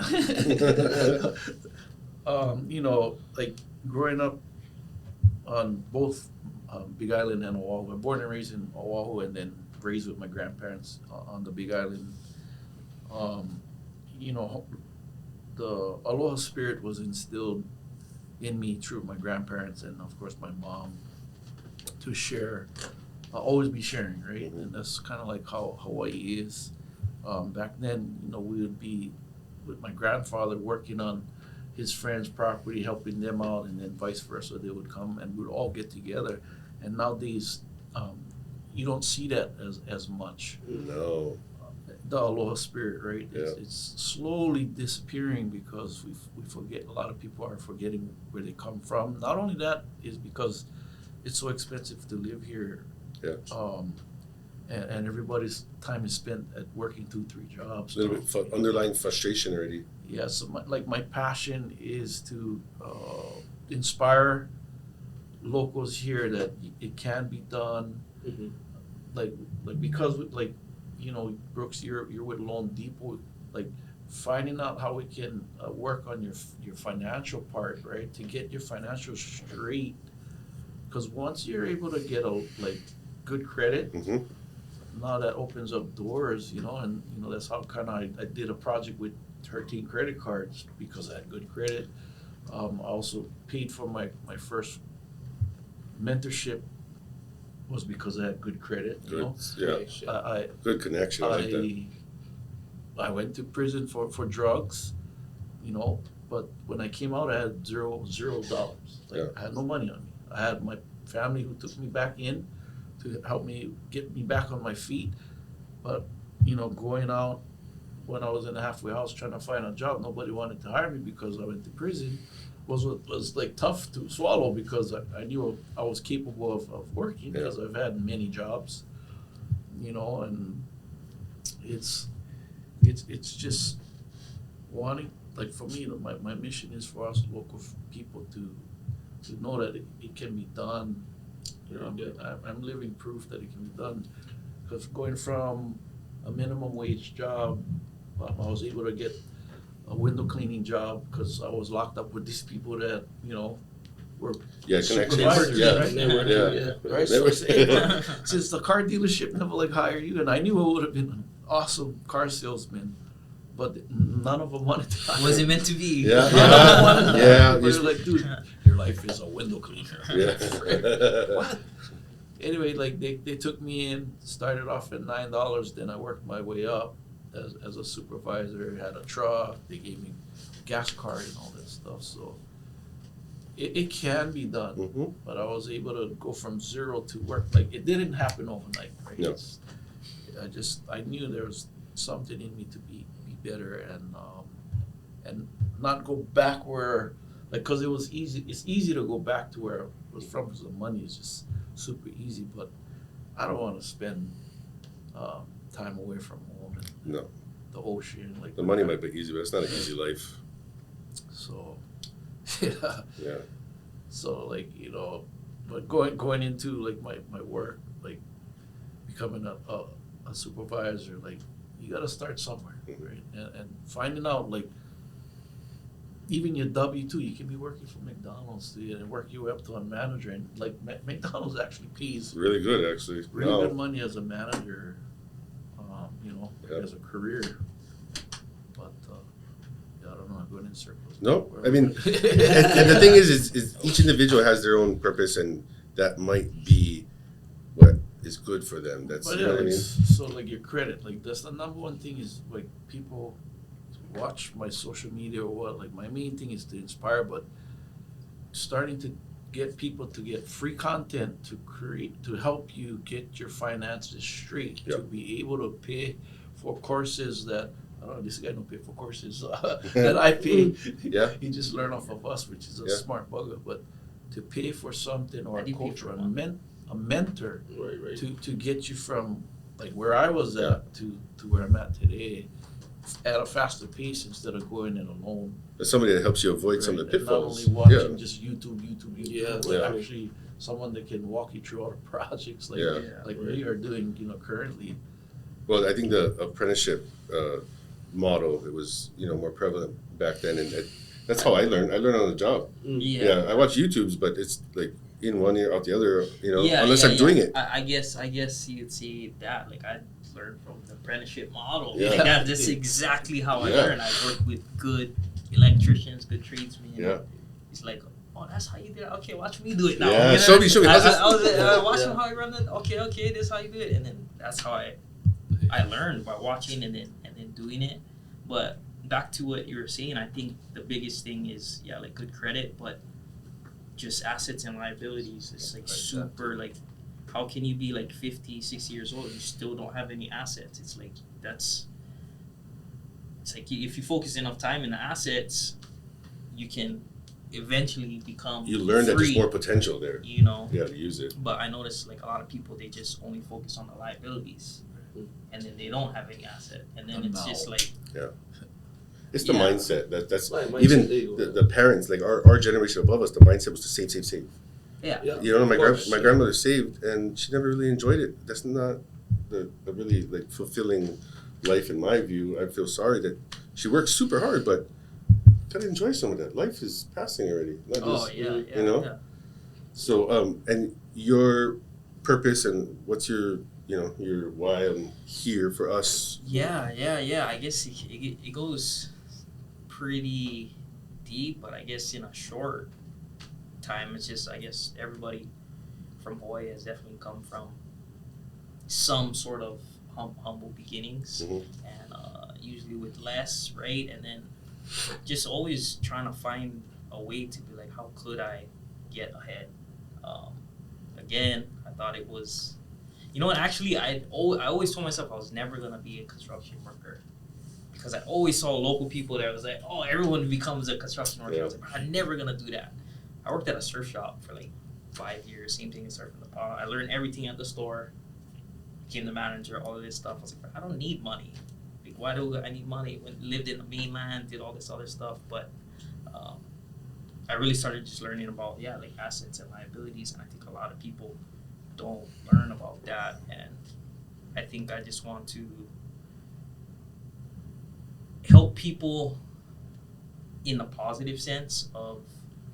Speaker 4: Like growing up on both Big Island and Oahu. I'm born and raised in Oahu, and then raised with my grandparents on the Big Island. The aloha spirit was instilled in me through my grandparents and of course my mom, to share. I'll always be sharing, right?
Speaker 1: Mhm.
Speaker 4: And that's kind of like how Hawaii is. Back then, we would be with my grandfather working on his friend's property, helping them out, and then vice versa. They would come and we'd all get together. And nowadays, you don't see that as much.
Speaker 1: No.
Speaker 4: The aloha spirit, right?
Speaker 1: Yeah.
Speaker 4: It's slowly disappearing because we forget. A lot of people are forgetting where they come from. Not only that is because it's so expensive to live here.
Speaker 1: Yeah.
Speaker 4: And everybody's time is spent at working 2-3 jobs.
Speaker 1: A little bit underlying frustration already.
Speaker 4: Yeah, so my passion is to inspire locals here that it can be done.
Speaker 3: Mhm.
Speaker 4: Like because like, you know, Brooks, you're with Loan Depot, like finding out how we can work on your financial part, right? To get your financial straight. Because once you're able to get a like good credit,
Speaker 1: Mm-hmm.
Speaker 4: now that opens up doors, you know, and you know that's how kind of I did a project with 13 credit cards because I had good credit. I also paid for my first mentorship was because I had good credit. You
Speaker 1: Good.
Speaker 4: know,
Speaker 1: Yeah.
Speaker 4: I
Speaker 1: Good connection. I like that.
Speaker 4: I went to prison for drugs, you know, but when I came out, I had $0. Like,
Speaker 1: Yeah.
Speaker 4: I had no money on me. I had my family who took me back in to help me get me back on my feet. But, you know, going out when I was in a halfway house trying to find a job, nobody wanted to hire me because I went to prison. Was like tough to swallow because I knew I was capable of working because I've had many jobs, you know, and it's just wanting, like for me, my mission is for us local people to know that it can be done. You know, I'm living proof that it can be done. Because going from a minimum wage job, I was able to get a window cleaning job because I was locked up with these people that, you know, were
Speaker 1: Yeah, connections.
Speaker 4: supervisors,
Speaker 1: Yeah.
Speaker 4: right?
Speaker 3: Networking,
Speaker 4: Right, so since the car dealership never like hired you, and I knew I would have been an awesome car salesman, but none of them wanted to hire
Speaker 2: Was
Speaker 4: me.
Speaker 2: it meant to be?
Speaker 1: Yeah.
Speaker 4: Yeah.
Speaker 1: Yeah.
Speaker 4: They're like, dude, your life is a window cleaner.
Speaker 1: Yeah.
Speaker 4: What? Anyway, like they took me in, started off at $9, then I worked my way up as a supervisor, had a truck, they gave me a gas card and all that stuff, so it can be done.
Speaker 1: Mm-hmm.
Speaker 4: But I was able to go from zero to work, like it didn't happen overnight, right?
Speaker 1: No.
Speaker 4: I knew there was something in me to be better and not go back where, like, cause it's easy to go back to where I was from because the money is just super easy, but I don't want to spend time away from home and
Speaker 1: No.
Speaker 4: the ocean, like
Speaker 1: The money might be easy, but it's not an easy life.
Speaker 4: so yeah.
Speaker 1: Yeah.
Speaker 4: So like, you know, but going into like my work, like becoming a supervisor, like you gotta start somewhere, right? And finding out like even your W-2, you can be working for McDonald's and work your way up to a manager, and like McDonald's actually pays
Speaker 1: Really good, actually.
Speaker 4: really
Speaker 1: Wow.
Speaker 4: good money as a manager, you know,
Speaker 1: Yeah.
Speaker 4: as a career. But yeah, I don't know, I'm going in circles.
Speaker 1: No, I mean, and the thing is each individual has their own purpose, and that might be what is good for them. That's,
Speaker 4: But
Speaker 1: you know
Speaker 4: yeah,
Speaker 1: what I mean?
Speaker 4: so like your credit, like that's the number one thing is like people watch my social media or what. Like my main thing is to inspire, but starting to get people to get free content to help you get your finances straight,
Speaker 1: Yep.
Speaker 4: to be able to pay for courses that I don't know, this guy don't pay for courses that I pay.
Speaker 1: Yeah.
Speaker 4: He just learned off of us, which is a
Speaker 1: Yeah.
Speaker 4: smart bugger. But to pay for something or
Speaker 2: I
Speaker 4: a
Speaker 2: do pay
Speaker 4: coach
Speaker 2: for
Speaker 4: or
Speaker 2: one.
Speaker 4: a mentor
Speaker 3: Right.
Speaker 4: to get you from like where I was
Speaker 1: Yeah.
Speaker 4: at to where I'm at today at a faster pace instead of going it alone.
Speaker 1: There's somebody that helps you avoid some of the
Speaker 4: right? And not
Speaker 1: pitfalls.
Speaker 4: only watching
Speaker 1: Yeah.
Speaker 4: just YouTube,
Speaker 3: Yeah,
Speaker 4: but
Speaker 1: yeah.
Speaker 4: actually someone that can walk you through all the projects like
Speaker 1: Yeah.
Speaker 4: like we are doing, you know, currently.
Speaker 1: Well, I think the apprenticeship model, it was, you know, more prevalent back then, and that's how I learned. I learned on the job. Yeah, I watch YouTubes, but it's like in one ear, out the other, you know, unless I'm doing it.
Speaker 2: I guess you'd see that. Like I learned from the apprenticeship model.
Speaker 1: Yeah.
Speaker 2: Like that's exactly how I
Speaker 1: Yeah.
Speaker 2: learned. I worked with good electricians, good tradesmen.
Speaker 1: Yeah.
Speaker 2: It's like, oh, that's how you do it. Okay, watch me do it now.
Speaker 1: Yeah,
Speaker 2: You know?
Speaker 1: show me.
Speaker 2: I
Speaker 1: How's this?
Speaker 2: was watching
Speaker 3: Yeah.
Speaker 2: how you run it. Okay, this is how you do it, and then that's how I learned by watching and then doing it. But back to what you were saying, I think the biggest thing is like good credit, but just assets and liabilities. It's like super like, how can you be like 50, 60 years old and you still don't have any assets? It's like it's like if you focus enough time in the assets, you can eventually become
Speaker 1: You learn that there's
Speaker 2: free,
Speaker 1: more potential there.
Speaker 2: you know.
Speaker 1: Yeah, to use it.
Speaker 2: But I notice like a lot of people, they just only focus on the liabilities, and then they don't have any asset, and then it's just like
Speaker 1: It's the
Speaker 2: Yeah.
Speaker 1: mindset. That's
Speaker 3: Right, mindset,
Speaker 1: even
Speaker 3: there you go.
Speaker 1: the parents, like our generation above us, the mindset was to save.
Speaker 2: Yeah.
Speaker 3: Yeah,
Speaker 1: You know,
Speaker 3: of course.
Speaker 1: my grandmother saved, and she never really enjoyed it. That's not the really like fulfilling life in my view. I feel sorry that she works super hard, but gotta enjoy some of that. Life is passing already. Not
Speaker 2: Oh
Speaker 1: just,
Speaker 2: yeah,
Speaker 1: you know?
Speaker 2: yeah.
Speaker 1: So, and your purpose and what's your, you know, your why I'm here for us.
Speaker 2: Yeah. I guess it goes pretty deep, but I guess in a short time, it's just I guess everybody from Hawaii has definitely come from some sort of humble beginnings,
Speaker 1: Mhm.
Speaker 2: and usually with less, right? And then just always trying to find a way to be like, how could I get ahead? Again, I thought it was, you know what? Actually, I always told myself I was never gonna be a construction worker because I always saw local people that was like, oh, everyone becomes a construction worker. I was like, I'm never gonna do that. I worked at a surf shop for like 5 years, same thing as surfing the pond. I learned everything at the store, became the manager, all of this stuff. I was like, I don't need money. Like, why do I need money? When lived in the mainland, did all this other stuff, but I really started just learning about like assets and liabilities, and I think a lot of people don't learn about that, and I think I just want to help people in the positive sense of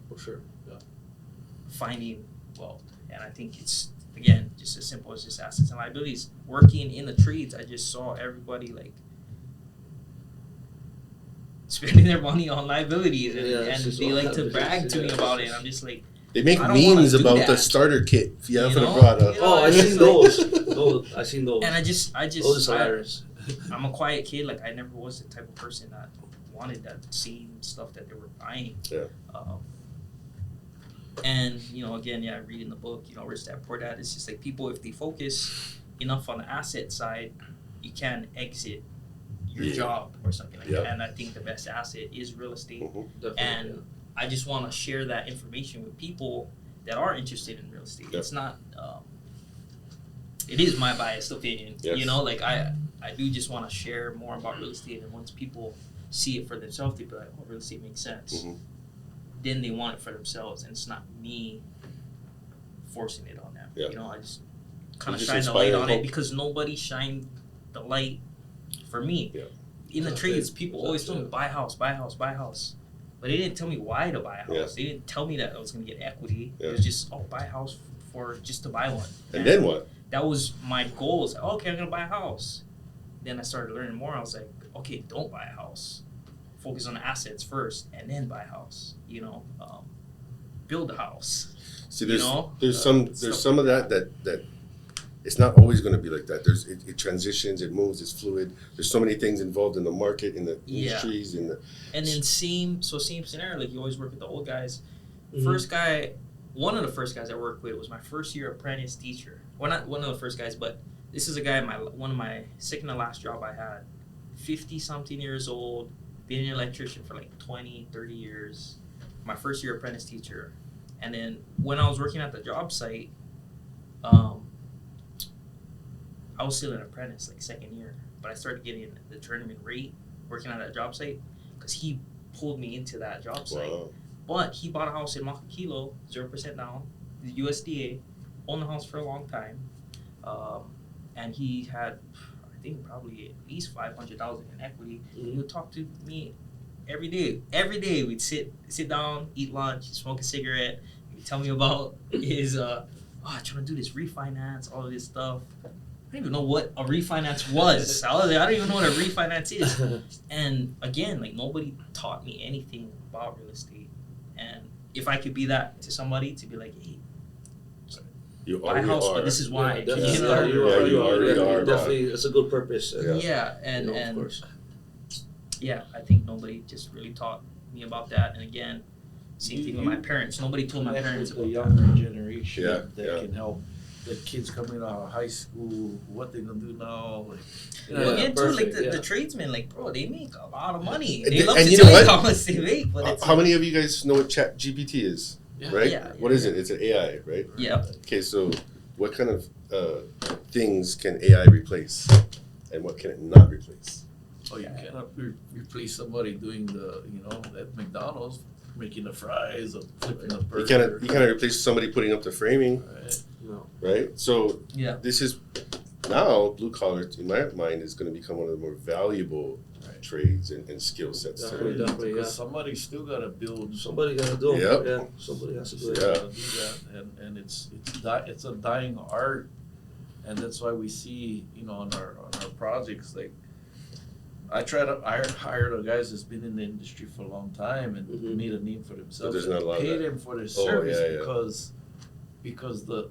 Speaker 3: For sure. Yeah.
Speaker 2: finding wealth, and I think it's again just as simple as just assets and liabilities. Working in the trades, I just saw everybody like spending their money on liabilities, and,
Speaker 3: Yeah, it's
Speaker 2: and
Speaker 3: just
Speaker 2: they
Speaker 3: all
Speaker 2: like to
Speaker 3: liabilities,
Speaker 2: brag to me
Speaker 3: yeah.
Speaker 2: about it, and I'm just like,
Speaker 1: They make
Speaker 2: I don't wanna
Speaker 1: memes
Speaker 2: do
Speaker 1: about the
Speaker 2: that.
Speaker 1: starter kit if you
Speaker 2: You
Speaker 1: haven't
Speaker 2: know?
Speaker 1: brought a.
Speaker 2: Yeah.
Speaker 3: Oh, I
Speaker 2: it's
Speaker 3: seen
Speaker 2: like-
Speaker 3: those. I seen those.
Speaker 2: and I just
Speaker 3: Those is hilarious.
Speaker 2: I'm a quiet kid. Like I never was the type of person that wanted that same stuff that they were buying.
Speaker 1: Yeah.
Speaker 2: And you know, again, I read in the book, you know, Rich Dad Poor Dad. It's just like people, if they focus enough on the asset side, you can exit your
Speaker 1: Yeah.
Speaker 2: job or something like
Speaker 1: Yeah.
Speaker 2: that. And I think the best asset is real estate.
Speaker 3: Definitely.
Speaker 2: And I just want to share that information with people that are interested in real estate.
Speaker 1: Yeah.
Speaker 2: It's not. It is my biased opinion.
Speaker 1: Yes.
Speaker 2: You know, like I do just want to share more about real estate, and once people see it for themselves, they be like, "Oh, real estate makes sense."
Speaker 1: Mhm.
Speaker 2: Then they want it for themselves, and it's not me forcing it on them.
Speaker 1: Yeah.
Speaker 2: You know, I just kind of
Speaker 1: just
Speaker 2: shine the light
Speaker 1: inspire
Speaker 2: on
Speaker 1: hope.
Speaker 2: it because nobody shined the light for me.
Speaker 1: Yeah.
Speaker 2: In the
Speaker 3: Exactly.
Speaker 2: trades, people always told me,
Speaker 3: Exactly.
Speaker 2: buy a house, buy a house, buy a house. But they didn't tell me why to buy a house.
Speaker 1: Yeah.
Speaker 2: They didn't tell me that I was going to get equity.
Speaker 1: Yeah.
Speaker 2: It was just, buy a house for just to buy one.
Speaker 1: And then what?
Speaker 2: That was my goal. Was, okay, I'm going to buy a house. Then I started learning more. I was like, okay, don't buy a house. Focus on the assets first and then buy a house. You know, build a house.
Speaker 1: See,
Speaker 2: You know?
Speaker 1: there's
Speaker 2: stuff
Speaker 1: some of
Speaker 2: like
Speaker 1: that it's not always going to be like that. It transitions, it moves, it's fluid. There's so many things involved in the market, in the
Speaker 2: Yeah.
Speaker 1: industries, in the
Speaker 2: And then same scenario, like you always work with the old guys.
Speaker 3: Mhm.
Speaker 2: First guy, one of the first guys I worked with was my first year apprentice teacher. Well, not one of the first guys, but this is a guy, one of my second to last job I had. 50-something years old, been an electrician for like 20, 30 years. My first year apprentice teacher. And then when I was working at the job site, I was still an apprentice, like second year. But I started getting the tournament rate working at that job site because he pulled me into that job site.
Speaker 1: wow.
Speaker 2: But he bought a house in Makakilo, 0% down, the USDA, owned the house for a long time. And he had, I think, probably at least $500,000 in equity. He would talk to me every day. Every day we'd sit down, eat lunch, smoke a cigarette. He'd tell me about his, I'm trying to do this refinance, all of this stuff. I don't even know what a refinance was. I don't even know what a refinance is. And again, like nobody taught me anything about real estate. And if I could be that to somebody, to be like, hey,
Speaker 1: You
Speaker 2: buy a house, but this is why.
Speaker 3: Yeah,
Speaker 2: you know?
Speaker 3: definitely.
Speaker 1: Yeah,
Speaker 3: You
Speaker 1: you
Speaker 3: are.
Speaker 1: are.
Speaker 3: Definitely, it's a good purpose.
Speaker 2: Yeah, and
Speaker 3: you know,
Speaker 2: and
Speaker 3: of course.
Speaker 2: yeah, I think nobody just really taught me about that. And again, same thing with my parents. Nobody told my
Speaker 4: Connect
Speaker 2: parents
Speaker 4: with the
Speaker 2: about that.
Speaker 4: younger generation
Speaker 1: Yeah,
Speaker 4: that
Speaker 1: yeah.
Speaker 4: can help the kids coming out of high school, what they gonna do now, like, you know,
Speaker 3: Yeah,
Speaker 2: Again, too, like
Speaker 3: perfect,
Speaker 2: the
Speaker 3: yeah.
Speaker 2: tradesmen, like bro, they make a lot of money.
Speaker 1: And
Speaker 2: They
Speaker 1: th-
Speaker 2: love
Speaker 1: and
Speaker 2: to
Speaker 1: you
Speaker 2: tell
Speaker 1: know
Speaker 2: you
Speaker 1: what?
Speaker 2: how much they make, but it's
Speaker 1: How many of you guys know what Chat GPT is?
Speaker 4: Yeah.
Speaker 1: Right?
Speaker 2: Yeah,
Speaker 1: What
Speaker 2: yeah,
Speaker 1: is it? It's an AI, right?
Speaker 2: Yeah.
Speaker 1: Okay, so what kind of things can AI replace, and what can it not replace?
Speaker 4: Oh, you cannot replace somebody doing the, at McDonald's, making the fries or flipping the
Speaker 1: You
Speaker 4: burger.
Speaker 1: can't replace somebody putting up the framing,
Speaker 4: Right.
Speaker 3: No.
Speaker 1: right? So
Speaker 2: Yeah.
Speaker 1: this is now blue collar, in my mind, is going to become one of the more valuable
Speaker 4: Right.
Speaker 1: trades and skill sets.
Speaker 3: Definitely,
Speaker 1: To
Speaker 3: definitely, yeah.
Speaker 4: Because somebody still gotta build.
Speaker 3: Somebody gotta do it.
Speaker 1: Yep.
Speaker 3: Yeah, somebody has to do it.
Speaker 1: Yeah.
Speaker 4: Gotta do that, and it's a dying art, and that's why we see, on our projects, like, I hire the guys that's been in the industry for a long time and
Speaker 3: Mhm.
Speaker 4: made a name for themselves.
Speaker 1: there's not a lot of
Speaker 4: Pay
Speaker 1: that.
Speaker 4: them for their
Speaker 1: Oh,
Speaker 4: service
Speaker 1: yeah, yeah.
Speaker 4: because the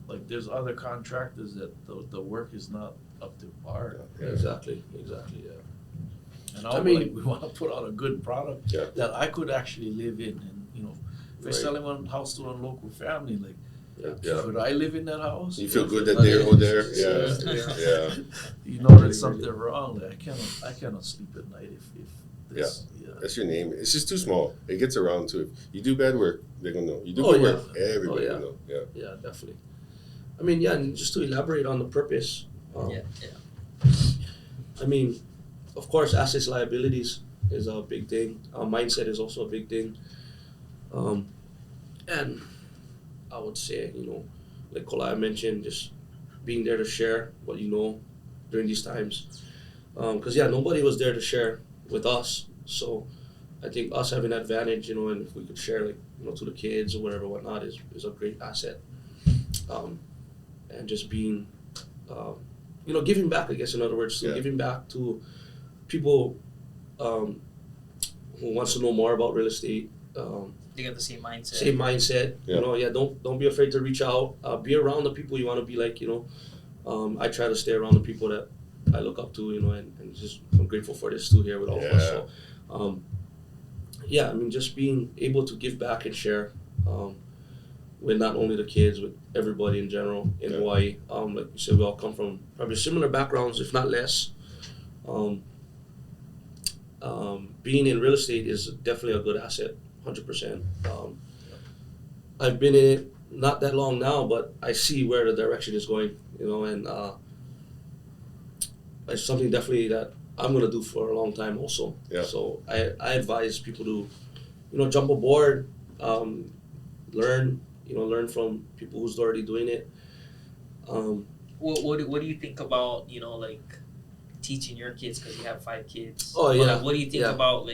Speaker 4: like there's other contractors that the work is not up to par.
Speaker 1: Yeah.
Speaker 3: Exactly, yeah.
Speaker 4: And
Speaker 3: I mean-
Speaker 4: we want to put out a good product
Speaker 1: Yeah.
Speaker 4: that I could actually live in, and if we're
Speaker 3: Right.
Speaker 4: selling one house to a local family, like,
Speaker 1: Yeah.
Speaker 4: could I live in that house?
Speaker 1: You feel
Speaker 4: Or
Speaker 1: good
Speaker 4: if
Speaker 1: that
Speaker 4: I-
Speaker 1: they're there.
Speaker 3: Yeah.
Speaker 1: Yeah.
Speaker 4: You know
Speaker 3: Really,
Speaker 4: there's something wrong. Like, I cannot sleep at night if this. Yeah.
Speaker 1: That's your name. It's just too small. It gets around to it. You do bad work, they're gonna know. You do
Speaker 3: Oh,
Speaker 1: good
Speaker 3: yeah.
Speaker 1: work, everybody
Speaker 3: Oh, yeah.
Speaker 1: will know. Yeah.
Speaker 3: Yeah, definitely. I mean, yeah, and just to elaborate on the purpose.
Speaker 2: Yeah.
Speaker 3: I mean, of course, assets liabilities is a big thing. Mindset is also a big thing. And I would say, like Kolai mentioned, just being there to share what you know during these times. Because, nobody was there to share with us. So I think us having that advantage, and if we could share, like, to the kids or whatever, whatnot, is a great asset. And just being, giving back, I guess, in other words,
Speaker 1: Yeah.
Speaker 3: giving back to people who wants to know more about real estate.
Speaker 2: They got the same mindset.
Speaker 3: Same mindset.
Speaker 1: Yeah.
Speaker 3: Don't be afraid to reach out. Be around the people you want to be like. I try to stay around the people that I look up to. And just I'm grateful for this too here with all of us. So, I mean, just being able to give back and share with not only the kids, with everybody in general in
Speaker 1: Yeah.
Speaker 3: Hawaii. Like you said, we all come from probably similar backgrounds, if not less. Being in real estate is definitely a good asset, 100%. I've been in it not that long now, but I see where the direction is going, and it's something definitely that I'm gonna do for a long time also.
Speaker 1: Yeah.
Speaker 3: So I advise people to, jump aboard, learn from people who's already doing it.
Speaker 2: What do you think about like teaching your kids, because you have 5 kids?
Speaker 3: Oh,
Speaker 2: But,
Speaker 3: yeah.
Speaker 2: like, what do you think
Speaker 3: Yeah.
Speaker 2: about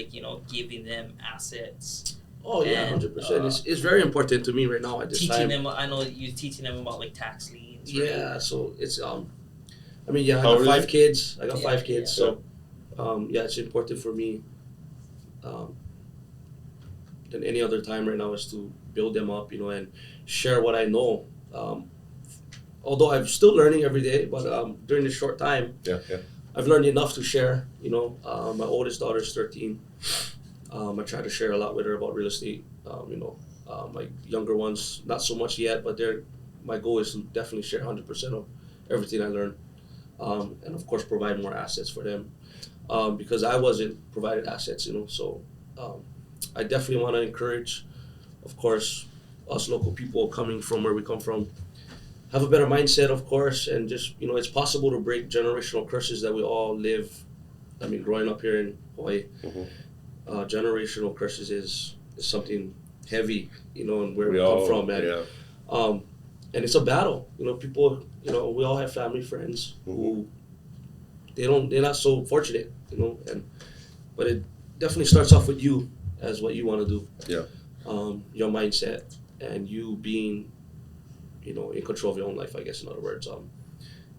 Speaker 2: giving them assets?
Speaker 3: Oh yeah,
Speaker 2: And,
Speaker 3: 100%. It's very important to me right now at this
Speaker 2: Teaching
Speaker 3: time.
Speaker 2: them, I know you're teaching them about like tax liens. Right?
Speaker 3: Yeah, so it's I
Speaker 1: How
Speaker 3: got
Speaker 1: old is
Speaker 3: 5
Speaker 1: it?
Speaker 3: kids. I got
Speaker 2: Yeah,
Speaker 3: 5 kids,
Speaker 1: yeah.
Speaker 3: so it's important for me. Than any other time right now is to build them up, and share what I know. Although I'm still learning every day, but during this short time,
Speaker 1: Yeah.
Speaker 3: I've learned enough to share. My oldest daughter is 13. I try to share a lot with her about real estate. My younger ones, not so much yet, but my goal is to definitely share 100% of everything I learn. And of course, provide more assets for them. Because I wasn't provided assets, so I definitely want to encourage, of course, us local people coming from where we come from, have a better mindset, of course, and just, it's possible to break generational curses that we all live. I mean, growing up here in Hawaii,
Speaker 1: Mhm.
Speaker 3: Generational curses is something heavy, and where we
Speaker 1: We
Speaker 3: come
Speaker 1: all,
Speaker 3: from, and
Speaker 1: yeah.
Speaker 3: and it's a battle. People, we all have family, friends who they're not so fortunate, but it definitely starts off with you as what you want to do.
Speaker 1: Yeah.
Speaker 3: Your mindset and you being, in control of your own life, I guess, in other words.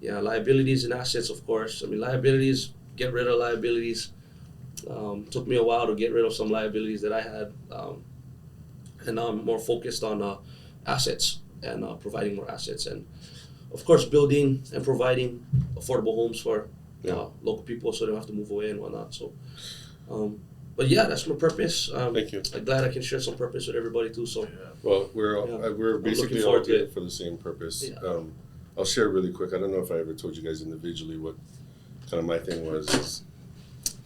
Speaker 3: Liabilities and assets, of course. I mean, liabilities, get rid of liabilities. Took me a while to get rid of some liabilities that I had. And now I'm more focused on assets and providing more assets. And, of course, building and providing affordable homes for local people so they don't have to move away and whatnot. So, but yeah, that's my purpose.
Speaker 1: Thank you.
Speaker 3: I'm glad I can share some purpose with everybody too. So,
Speaker 1: Well, we're
Speaker 3: looking
Speaker 1: basically all
Speaker 3: forward to
Speaker 1: here
Speaker 3: it.
Speaker 1: for the same purpose.
Speaker 3: Yeah.
Speaker 1: I'll share really quick. I don't know if I ever told you guys individually what kind of my thing was. Is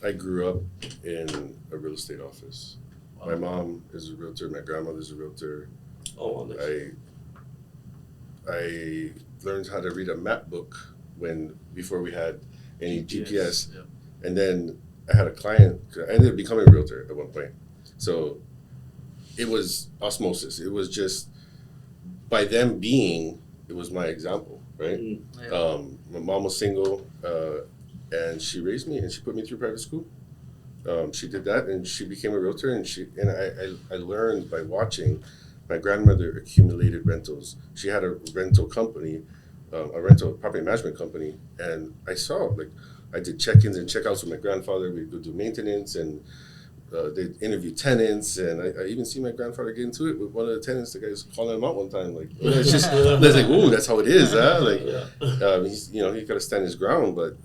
Speaker 1: I grew up in a real estate office. My mom is a realtor. My grandmother's a realtor.
Speaker 3: well, nice.
Speaker 1: I learned how to read a map book before we had any GPS.
Speaker 4: Yeah.
Speaker 1: And then I had a client. I ended up becoming a realtor at one point. So it was osmosis. It was just by them being, it was my example, right?
Speaker 2: Yeah.
Speaker 1: My mom was single, and she raised me and she put me through private school. She did that and she became a realtor, and I learned by watching. My grandmother accumulated rentals. She had a rental company, a rental property management company, and I saw, like, I did check-ins and check-outs with my grandfather. We'd go do maintenance, and they'd interview tenants, and I even see my grandfather get into it with one of the tenants. The guy was calling him out one time, like, it's just, I was like, ooh, that's how it is, huh? Like, he's, you know, he got to stand his ground, but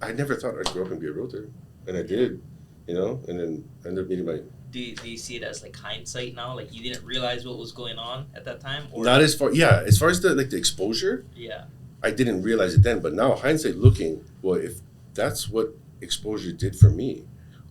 Speaker 1: I never thought I'd grow up and be a realtor, and I did, you know, and then I ended up meeting my.
Speaker 2: Do you see it as like hindsight now? Like you didn't realize what was going on at that time? Or?
Speaker 1: Not as far, yeah, as far as the exposure,
Speaker 2: Yeah.
Speaker 1: I didn't realize it then, but now hindsight looking, well, if that's what exposure did for me,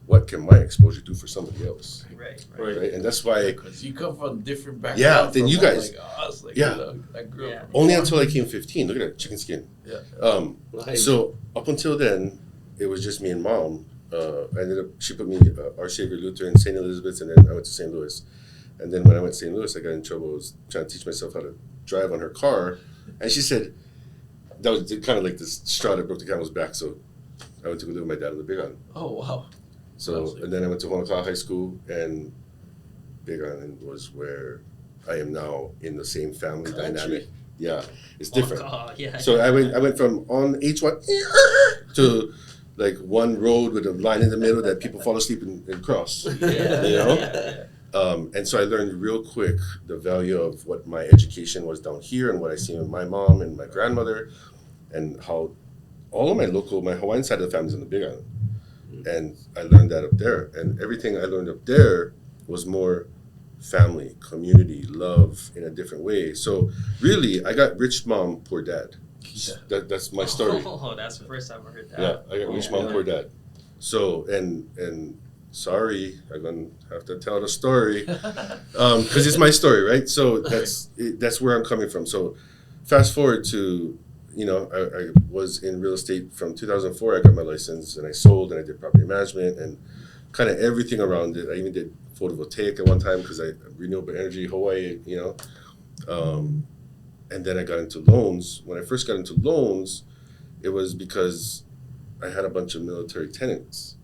Speaker 1: what can my exposure do for somebody else?
Speaker 2: Right.
Speaker 1: Right? And that's why,
Speaker 4: Because you come from different backgrounds.
Speaker 1: Yeah, then
Speaker 4: from
Speaker 1: you guys-
Speaker 4: like us. Like,
Speaker 1: yeah.
Speaker 4: you know, I grew up.
Speaker 2: Yeah.
Speaker 1: only until I came 15, look at that chicken skin.
Speaker 4: Yeah.
Speaker 1: So up until then, it was just me and mom. I ended up, she put me Our Savior Lutheran, St. Elizabeth's, and then I went to St. Louis. And then when I went to St. Louis, I got in trouble. I was trying to teach myself how to drive on her car. And she said, that was kind of like this straw that broke the camel's back. So I went to go live with my dad in the Big Island.
Speaker 4: Oh, wow.
Speaker 1: So, and then I went to Honokaa High School, and Big Island was where I am now, in the same family
Speaker 2: Country.
Speaker 1: dynamic. Yeah, it's different.
Speaker 2: Oh, God, yeah.
Speaker 1: So I went from on H1 to like one road with a line in the middle that people fall asleep and cross.
Speaker 2: Yeah.
Speaker 1: You know?
Speaker 2: Yeah.
Speaker 1: And so I learned real quick the value of what my education was down here and what I seen with my mom and my grandmother, and how all of my Hawaiian side of the family is in the Big Island. And I learned that up there. And everything I learned up there was more family, community, love in a different way. So really, I got rich mom, poor dad.
Speaker 4: Yeah.
Speaker 1: That's my story.
Speaker 2: Oh, that's the first time I heard that.
Speaker 1: Yeah, I got rich mom, poor dad. So, and sorry, I'm gonna have to tell the story, because it's my story, right? So that's where I'm coming from. So, fast forward to, you know, I was in real estate from 2004. I got my license, and I sold, and I did property management, and kind of everything around it. I even did photovoltaic at one time because I renewable energy, Hawaii, you know. And then I got into loans. When I first got into loans, it was because I had a bunch of military tenants,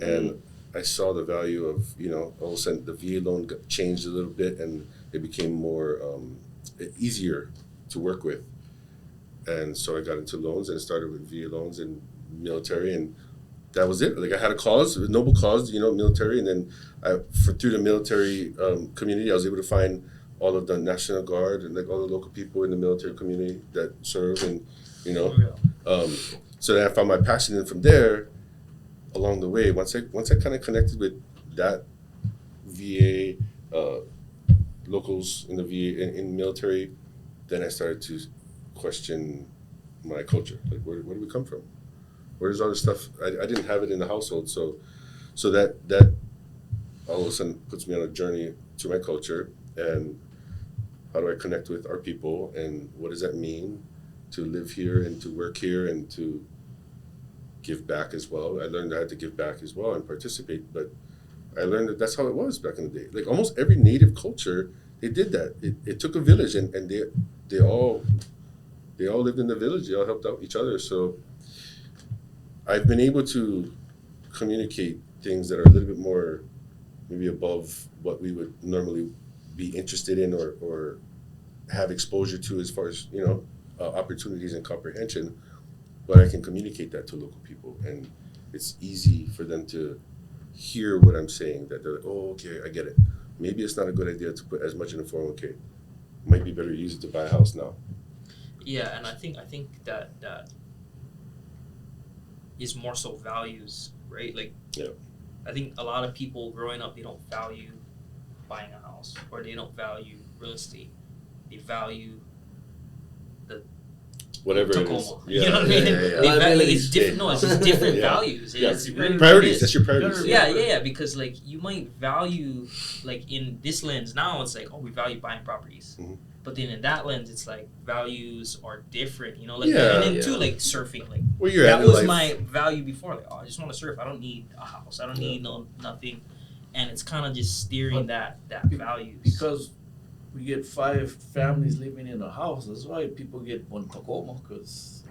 Speaker 1: and I saw the value of, you know, all of a sudden the VA loan got changed a little bit, and it became more easier to work with. And so I got into loans, and started with VA loans and military, and that was it. Like, I had a cause, a noble cause, you know, military, and then through the military community, I was able to find all of the National Guard and like all the local people in the military community that serve, and, you know, so then I found my passion, and from there, along the way, once I kind of connected with that VA locals in the VA in military, then I started to question my culture. Like, where do we come from? Where does all this stuff? I didn't have it in the household, so that all of a sudden puts me on a journey to my culture, and how do I connect with our people, and what does that mean to live here and to work here and to give back as well. I learned I had to give back as well and participate, but I learned that that's how it was back in the day. Like, almost every native culture, they did that. It took a village, and they all lived in the village. They all helped out each other. So I've been able to communicate things that are a little bit more maybe above what we would normally be interested in or have exposure to, as far as, you know, opportunities and comprehension. But I can communicate that to local people, and it's easy for them to hear what I'm saying, that they're like, oh, okay, I get it. Maybe it's not a good idea to put as much in a 401k. Might be better to use it to buy a house now.
Speaker 2: Yeah, and I think that is more so values, right? Like,
Speaker 1: Yeah.
Speaker 2: I think a lot of people growing up, they don't value buying a house, or they don't value real estate. They value
Speaker 1: Whatever it is.
Speaker 2: Tacoma.
Speaker 1: Yeah,
Speaker 2: You know what I mean?
Speaker 1: yeah, yeah,
Speaker 2: They
Speaker 1: yeah.
Speaker 2: value,
Speaker 3: Liabilities.
Speaker 2: it's different. No, it's just different
Speaker 1: Yeah.
Speaker 2: values.
Speaker 1: Yeah.
Speaker 2: It's really
Speaker 1: Priorities.
Speaker 2: what it is.
Speaker 1: That's your priorities.
Speaker 2: Yeah, because like you might value, like in this lens now, it's like, oh, we value buying properties,
Speaker 1: Mhm.
Speaker 2: but then in that lens, it's like values are different, you know. Like,
Speaker 1: Yeah.
Speaker 2: and then
Speaker 3: Yeah.
Speaker 2: too, like surfing, like
Speaker 1: Where you're
Speaker 2: that
Speaker 1: at in
Speaker 2: was
Speaker 1: life.
Speaker 2: my value before. Like, oh, I just want to surf. I don't need a house. I don't need nothing. and it's kind of just steering that values.
Speaker 4: Because we get 5 families living in a house. That's why people get one Tacoma,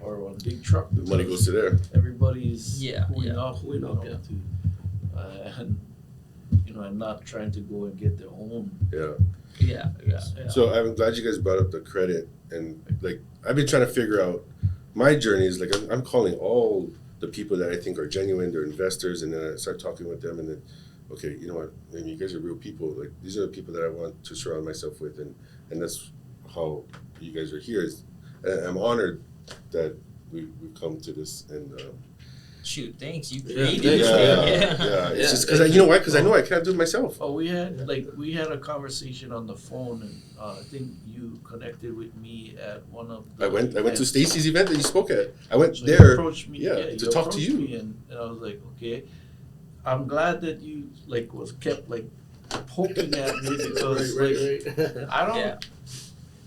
Speaker 4: or one big truck.
Speaker 1: The money goes to there.
Speaker 4: Everybody's
Speaker 2: Yeah,
Speaker 4: going
Speaker 2: yeah.
Speaker 4: out,
Speaker 3: Going out, yeah.
Speaker 4: and and not trying to go and get their own.
Speaker 1: Yeah.
Speaker 2: Yeah.
Speaker 1: So I'm glad you guys brought up the credit, and like I've been trying to figure out my journey is like I'm calling all the people that I think are genuine, they're investors, and then I start talking with them, and then okay, you know what, I mean, you guys are real people. Like these are the people that I want to surround myself with, and that's how you guys are here. And I'm honored that we've come to this, and
Speaker 2: Shoot, thanks. You
Speaker 3: Yeah,
Speaker 2: created
Speaker 3: thanks,
Speaker 2: it.
Speaker 1: yeah. It's
Speaker 3: Yeah.
Speaker 1: just because you know why? Because I know I can't do it myself.
Speaker 4: Oh, we had a conversation on the phone, and I think you connected with me at one of.
Speaker 1: I went to Stacy's event that you spoke at. I went
Speaker 4: So
Speaker 1: there.
Speaker 4: you approached me,
Speaker 1: yeah,
Speaker 4: you
Speaker 1: to talk to
Speaker 4: approached
Speaker 1: you.
Speaker 4: me, and I was like, okay. I'm glad that you was kept poking at me because
Speaker 3: right.
Speaker 4: I don't
Speaker 2: Yeah.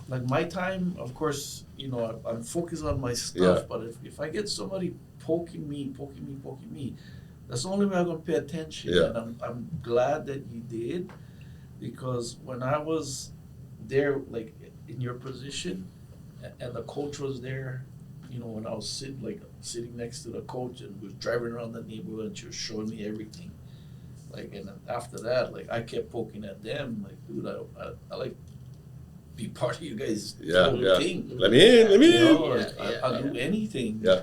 Speaker 4: like my time. Of course, I'm focused on my stuff.
Speaker 1: Yeah.
Speaker 4: But if I get somebody poking me, that's the only way I'm gonna pay attention.
Speaker 1: Yeah.
Speaker 4: And I'm glad that you did, because when I was there, in your position, and the coach was there, when I was sitting next to the coach and was driving around the neighborhood, and she was showing me everything. And then after that, I kept poking at them, dude, I like be part of you guys'
Speaker 1: Yeah,
Speaker 4: whole
Speaker 1: yeah.
Speaker 4: thing.
Speaker 1: Let me in.
Speaker 4: I'll do anything.
Speaker 1: Yeah.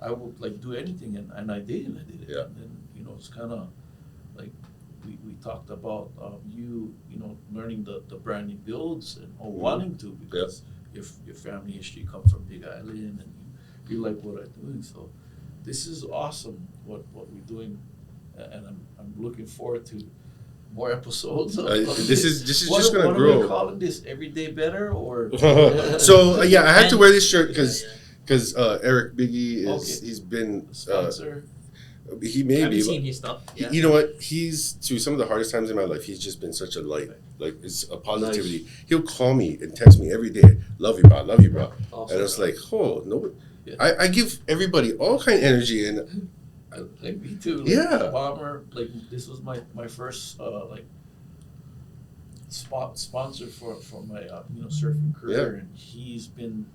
Speaker 4: I would do anything, and I did it.
Speaker 1: Yeah.
Speaker 4: And then, it's kind of we talked about you learning the brand new builds and wanting to, because your family history come from Big Island, and you like what I'm doing. So this is awesome what we're doing, and I'm looking forward to more episodes.
Speaker 1: This is just
Speaker 4: what
Speaker 1: gonna
Speaker 4: are
Speaker 1: grow.
Speaker 4: we calling this? Every day better, or
Speaker 1: So I had to
Speaker 2: And-
Speaker 1: wear this shirt
Speaker 2: Yeah.
Speaker 1: because Eric Biggie is
Speaker 4: Okay.
Speaker 1: he's been
Speaker 4: sponsor?
Speaker 1: he may
Speaker 2: I've
Speaker 1: be.
Speaker 2: seen his stuff. Yeah.
Speaker 1: You know what? He's through some of the hardest times in my life. He's just been such a light. Like it's a positivity. He'll call me and text me every day. Love you, bro. Love you, bro.
Speaker 3: Awesome.
Speaker 1: And it's like, oh no.
Speaker 4: Yeah.
Speaker 1: I give everybody all kind of energy, and
Speaker 4: Me too.
Speaker 1: Yeah.
Speaker 4: Bomber. This was my first sponsor for my surfing career, and he's been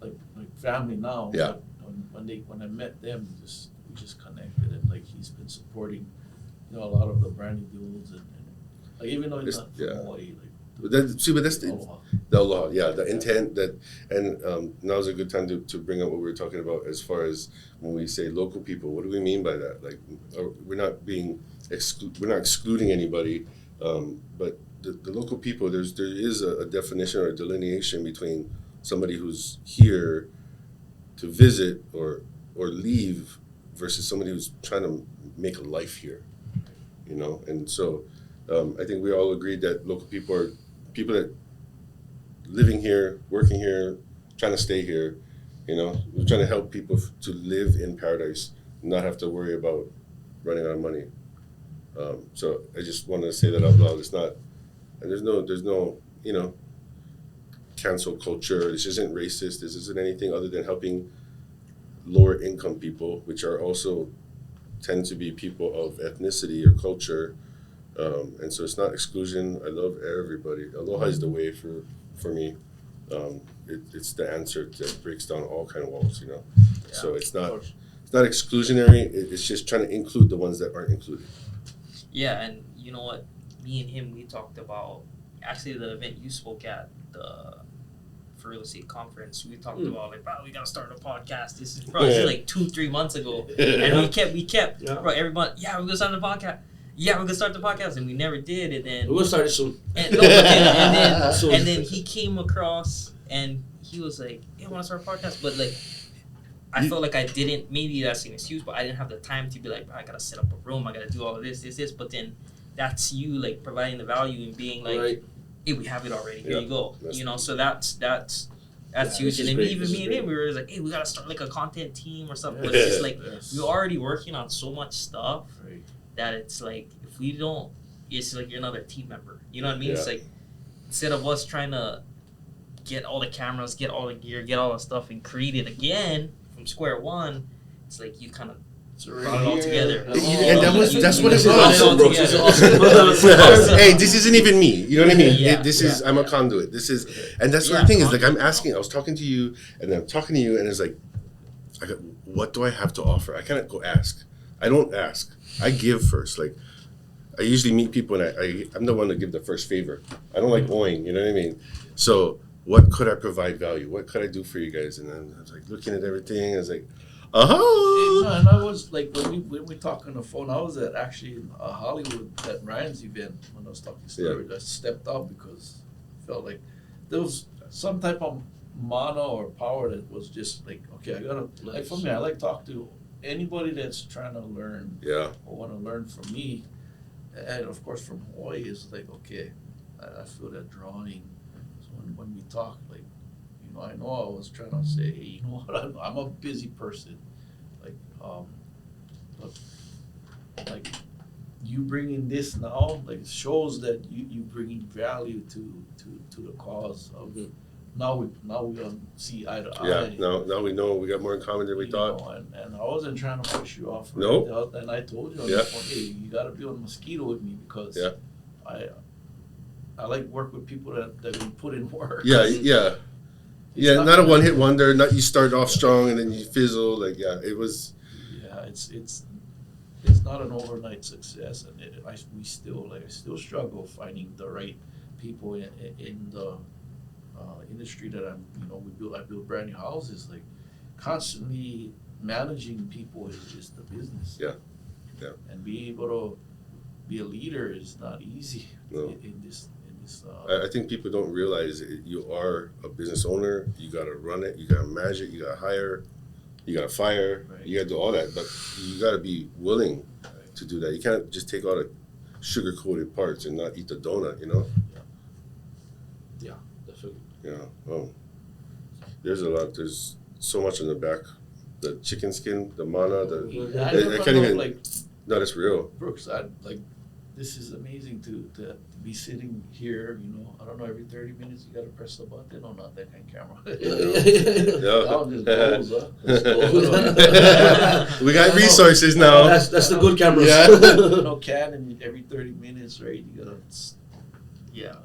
Speaker 4: like family now.
Speaker 1: Yeah.
Speaker 4: But when I met them, we just connected, and he's been supporting a lot of the brand new builds, and even though he's not from Hawaii,
Speaker 1: but that's
Speaker 4: Aloha.
Speaker 1: the law, the intent that, and now's a good time to bring up what we were talking about as far as when we say local people. What do we mean by that? We're not we're not excluding anybody, but the local people. There is a definition or a delineation between somebody who's here to visit or leave versus somebody who's trying to make a life here, and so I think we all agreed that local people are people that living here, working here, trying to stay here. We're trying to help people to live in paradise, not have to worry about running out of money. So I just wanted to say that out loud. It's not, and there's no cancel culture. This isn't racist. This isn't anything other than helping lower income people, which are also tend to be people of ethnicity or culture. And so it's not exclusion. I love everybody. Aloha is the way for me. It's the answer that breaks down all kind of walls, So it's not exclusionary. It's just trying to include the ones that aren't included.
Speaker 2: Yeah, and you know what? Me and him, we talked about actually the event you spoke at, the for real estate conference. We talked about bro, we gotta start a podcast. This is probably 2-3 months ago, and we kept bro, everybody, we're gonna start the podcast. Yeah, we're gonna start the podcast, and we never did. And then
Speaker 3: We'll start it soon.
Speaker 2: And, no, but then,
Speaker 3: Soon.
Speaker 2: and then he came across and he was like, "Yeah, I want to start a podcast," but I felt like I didn't. Maybe that's an excuse, but I didn't have the time to be like, I gotta set up a room, I gotta do all of this. But then that's you providing the value and being like,
Speaker 3: Right.
Speaker 2: "Hey, we have it already. Here
Speaker 1: Yeah,
Speaker 2: you go."
Speaker 1: that's
Speaker 2: So that's huge.
Speaker 3: this
Speaker 2: And
Speaker 3: is
Speaker 2: then
Speaker 3: great,
Speaker 2: even
Speaker 3: this
Speaker 2: me
Speaker 3: is
Speaker 2: and him,
Speaker 3: great.
Speaker 2: we were like, "Hey, we gotta start a content team or something." But
Speaker 1: Yeah.
Speaker 2: it's just
Speaker 4: Yes.
Speaker 2: we're already working on so much stuff
Speaker 4: Right.
Speaker 2: that it's if we don't, it's you're another team member. You know what I mean?
Speaker 1: Yeah.
Speaker 2: It's instead of us trying to get all the cameras, get all the gear, get all the stuff, and create it again from square one, it's you kind of
Speaker 4: It's
Speaker 2: Brought it all
Speaker 4: here.
Speaker 2: together.
Speaker 1: And that's what it
Speaker 3: This is
Speaker 1: was.
Speaker 3: awesome, bro. This is awesome.
Speaker 1: Hey, this isn't even me. You know what I mean?
Speaker 2: Yeah,
Speaker 1: This is I'm a conduit. This is, and that's the thing is like I'm asking. I was talking to you, and then I'm talking to you, and it's like, what do I have to offer? I cannot go ask. I don't ask. I give first. Like I usually meet people, and I'm the one to give the first favor. I don't like owing. You know what I mean? So what could I provide value? What could I do for you guys? And then I was like looking at everything. I was like,
Speaker 4: And I was like when we talk on the phone, I was actually in Hollywood at Ryan's event when I was talking to Stuart. I stepped out because I felt like there was some type of mana or power that was just like, okay, I gotta like for me, I like talk to anybody that's trying to learn
Speaker 1: yeah,
Speaker 4: or want to learn from me, and of course from Hawaii is like, okay, I feel that drawing. So when we talk, like, you know, I know I was trying to say, hey, you know what, I'm a busy person, like, but like you bringing this now, like shows that you bringing value to the cause of. Now we see eye to
Speaker 1: yeah.
Speaker 4: eye.
Speaker 1: Now we know we got more in common than we
Speaker 4: You
Speaker 1: thought.
Speaker 4: know, and I wasn't trying to push you off.
Speaker 1: Nope.
Speaker 4: And I told you on
Speaker 1: Yeah.
Speaker 4: the phone, hey, you got to be on mosquito with me because
Speaker 1: Yeah.
Speaker 4: I like work with people that can put in work.
Speaker 1: Yeah,
Speaker 4: It's
Speaker 1: yeah. Not a
Speaker 4: gonna-
Speaker 1: one hit wonder. Not you start off strong and then you fizzle. Like it was.
Speaker 4: Yeah, it's not an overnight success, and we still struggle finding the right people in the industry that I build brand new houses. Like constantly managing people is the business.
Speaker 1: Yeah.
Speaker 4: And being able to be a leader is not easy
Speaker 1: No.
Speaker 4: in this.
Speaker 1: I think people don't realize you are a business owner. You got to run it. You got to manage it. You got to hire. You got to fire.
Speaker 4: Right.
Speaker 1: You got to do all that. But you got to be willing to do that. You can't just take all the sugar coated parts and not eat the donut. You know.
Speaker 3: Yeah, definitely.
Speaker 1: Yeah. Oh. There's a lot. There's so much in the back. The chicken skin, the mana,
Speaker 4: I
Speaker 1: I
Speaker 4: never
Speaker 1: can't
Speaker 4: know,
Speaker 1: even-
Speaker 4: like
Speaker 1: no, that's real.
Speaker 4: Brooks. This is amazing to be sitting here. You know, I don't know. Every 30 minutes you got to press the button or not that kind of camera. That one just goes up.
Speaker 1: We got resources now.
Speaker 3: That's the good cameras.
Speaker 1: Yeah.
Speaker 4: You know, Canon every 30 minutes, right? You gotta.
Speaker 2: Yeah.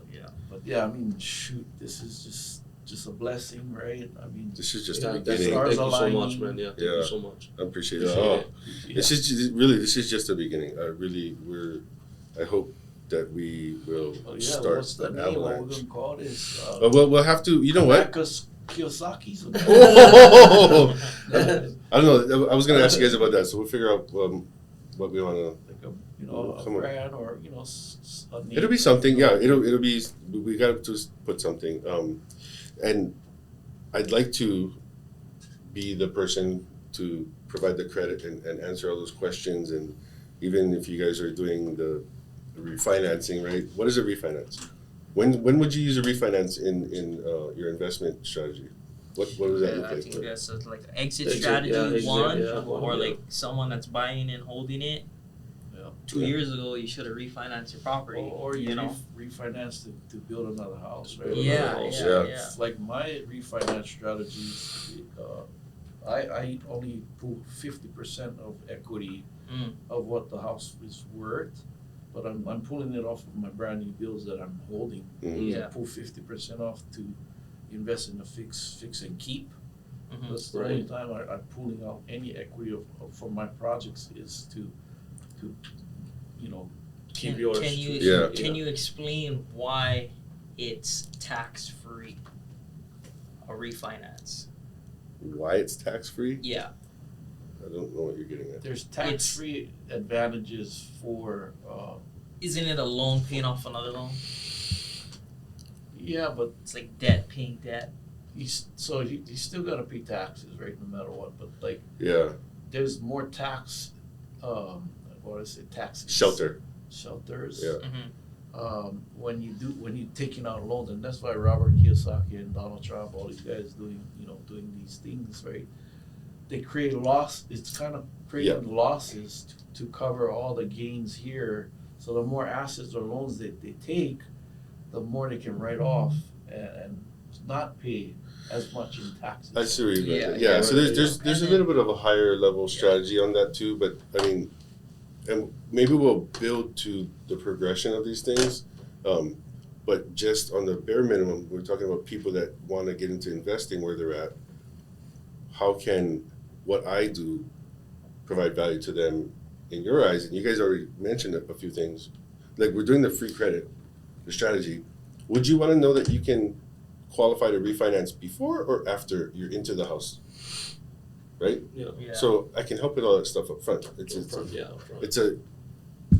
Speaker 4: But yeah, I mean, shoot, this is just a blessing, right? I mean,
Speaker 1: This is just
Speaker 3: Yeah,
Speaker 1: the
Speaker 3: that's-
Speaker 1: beginning.
Speaker 4: stars
Speaker 3: thank you so much,
Speaker 4: aligning.
Speaker 3: man. Yeah, thank
Speaker 1: Yeah.
Speaker 3: you so much.
Speaker 1: I appreciate it.
Speaker 3: Appreciate
Speaker 1: Oh,
Speaker 3: it.
Speaker 4: yeah.
Speaker 1: this is just the beginning. I hope that we will
Speaker 4: Oh, yeah,
Speaker 1: start
Speaker 4: what's the
Speaker 1: an
Speaker 4: name? What we're
Speaker 1: avalanche.
Speaker 4: gonna call this?
Speaker 1: But we'll have to. You know what?
Speaker 4: Marcus Kiyosaki's.
Speaker 1: Oh! I don't know. I was gonna ask you guys about that, so we'll figure out what we want to.
Speaker 4: Like a
Speaker 1: Come on.
Speaker 4: brand or a name.
Speaker 1: It'll be something. Yeah, it'll be. We got to just put something. And I'd like to be the person to provide the credit and answer all those questions. And even if you guys are doing the refinancing, right? What is a refinance? When would you use a refinance in your investment strategy? What does that look
Speaker 2: I
Speaker 1: like?
Speaker 2: think that's like an exit
Speaker 3: Exit,
Speaker 2: strategy
Speaker 3: yeah, exit,
Speaker 2: one,
Speaker 3: yeah,
Speaker 2: or
Speaker 3: yeah.
Speaker 2: like someone that's buying and holding it.
Speaker 4: Yeah.
Speaker 2: 2
Speaker 1: Yeah.
Speaker 2: years ago, you should have refinanced your property.
Speaker 4: Or you
Speaker 2: you know.
Speaker 4: refinance to build another house, right?
Speaker 1: Build
Speaker 2: Yeah,
Speaker 1: another house,
Speaker 2: yeah,
Speaker 1: yeah.
Speaker 2: yeah.
Speaker 4: Like my refinance strategies, I only pull 50% of equity
Speaker 2: Mm.
Speaker 4: of what the house is worth, but I'm pulling it off of my brand new bills that I'm holding.
Speaker 1: Mhm.
Speaker 2: Yeah.
Speaker 4: I pull 50% off to invest in a fix and keep.
Speaker 2: Mhm.
Speaker 4: That's the only time I'm pulling out any equity from my projects is to
Speaker 3: Keep
Speaker 2: Can,
Speaker 3: yours.
Speaker 2: can you
Speaker 1: Yeah.
Speaker 2: can you explain why it's tax free? A refinance.
Speaker 1: Why it's tax free?
Speaker 2: Yeah.
Speaker 1: I don't know what you're getting at.
Speaker 4: there's tax-free advantages for
Speaker 2: Isn't it a loan paying off another loan?
Speaker 4: yeah, but
Speaker 2: It's like debt paying debt.
Speaker 4: you still gotta pay taxes, right, no matter what, but like
Speaker 1: Yeah,
Speaker 4: there's more tax what is it, taxes
Speaker 1: shelters. Yeah.
Speaker 2: Mm-hmm.
Speaker 4: When you're taking out loans, and that's why Robert Kiyosaki and Donald Trump, all these guys doing these things, right? They create loss. It's kind of creating losses to cover all the gains here. So the more assets or loans that they take, the more they can write off and not pay as much in taxes.
Speaker 1: I see what you mean.
Speaker 2: Yeah,
Speaker 1: Yeah, so
Speaker 3: right,
Speaker 1: there's a
Speaker 2: And
Speaker 1: little bit of a higher level strategy on that too, but I mean, and maybe we'll build to the progression of these things. But just on the bare minimum, we're talking about people that want to get into investing where they're at. How can what I do provide value to them in your eyes? And you guys already mentioned a few things. Like we're doing the free credit, the strategy. Would you want to know that you can qualify to refinance before or after you're into the house? Right?
Speaker 3: Yeah.
Speaker 2: Yeah.
Speaker 1: So I can help with all that stuff up front. It's a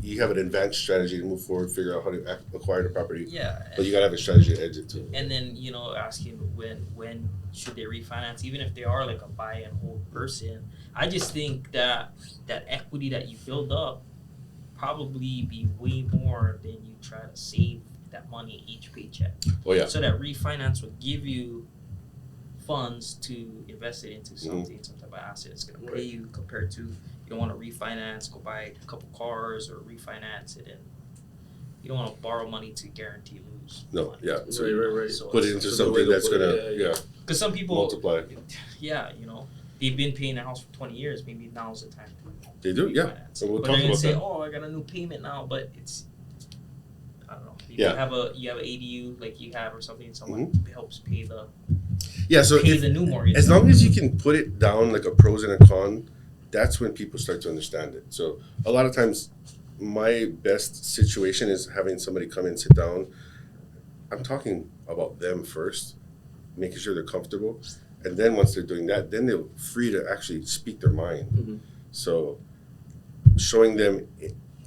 Speaker 1: you have an advanced strategy to move forward, figure out how to acquire the property,
Speaker 2: Yeah.
Speaker 1: but you gotta have a strategy to exit too.
Speaker 2: And then, you know, asking when should they refinance, even if they are like a buy and hold person. I just think that equity that you build up probably be way more than you try to save that money each paycheck.
Speaker 1: Oh yeah.
Speaker 2: So that refinance would give you funds to invest it into something, some type of asset that's gonna pay
Speaker 3: Right.
Speaker 2: you, compared to you don't want to refinance, go buy a couple cars or refinance it, and you don't want to borrow money to guarantee lose.
Speaker 1: No,
Speaker 2: money.
Speaker 1: yeah.
Speaker 2: So,
Speaker 3: Right.
Speaker 2: So
Speaker 1: Put it into something that's gonna
Speaker 2: because some people,
Speaker 1: multiply.
Speaker 2: yeah, you know, they've been paying their house for 20 years. Maybe now's the time to
Speaker 1: They do, yeah.
Speaker 2: refinance.
Speaker 1: And we'll
Speaker 2: but
Speaker 1: talk
Speaker 2: they're gonna
Speaker 1: about
Speaker 2: say,
Speaker 1: that.
Speaker 2: "Oh, I got a new payment now," but it's, I don't know.
Speaker 1: Yeah.
Speaker 2: You have an ADU like you have or something. Someone
Speaker 1: Mm-hmm.
Speaker 2: helps pay the
Speaker 1: Yeah, so
Speaker 2: pay
Speaker 1: if,
Speaker 2: the new mortgage.
Speaker 1: as long as you can put it down like a pros and a con, that's when people start to understand it. So a lot of times my best situation is having somebody come in, sit down. I'm talking about them first, making sure they're comfortable. And then once they're doing that, then they're free to actually speak their mind.
Speaker 3: Mhm.
Speaker 1: So showing them,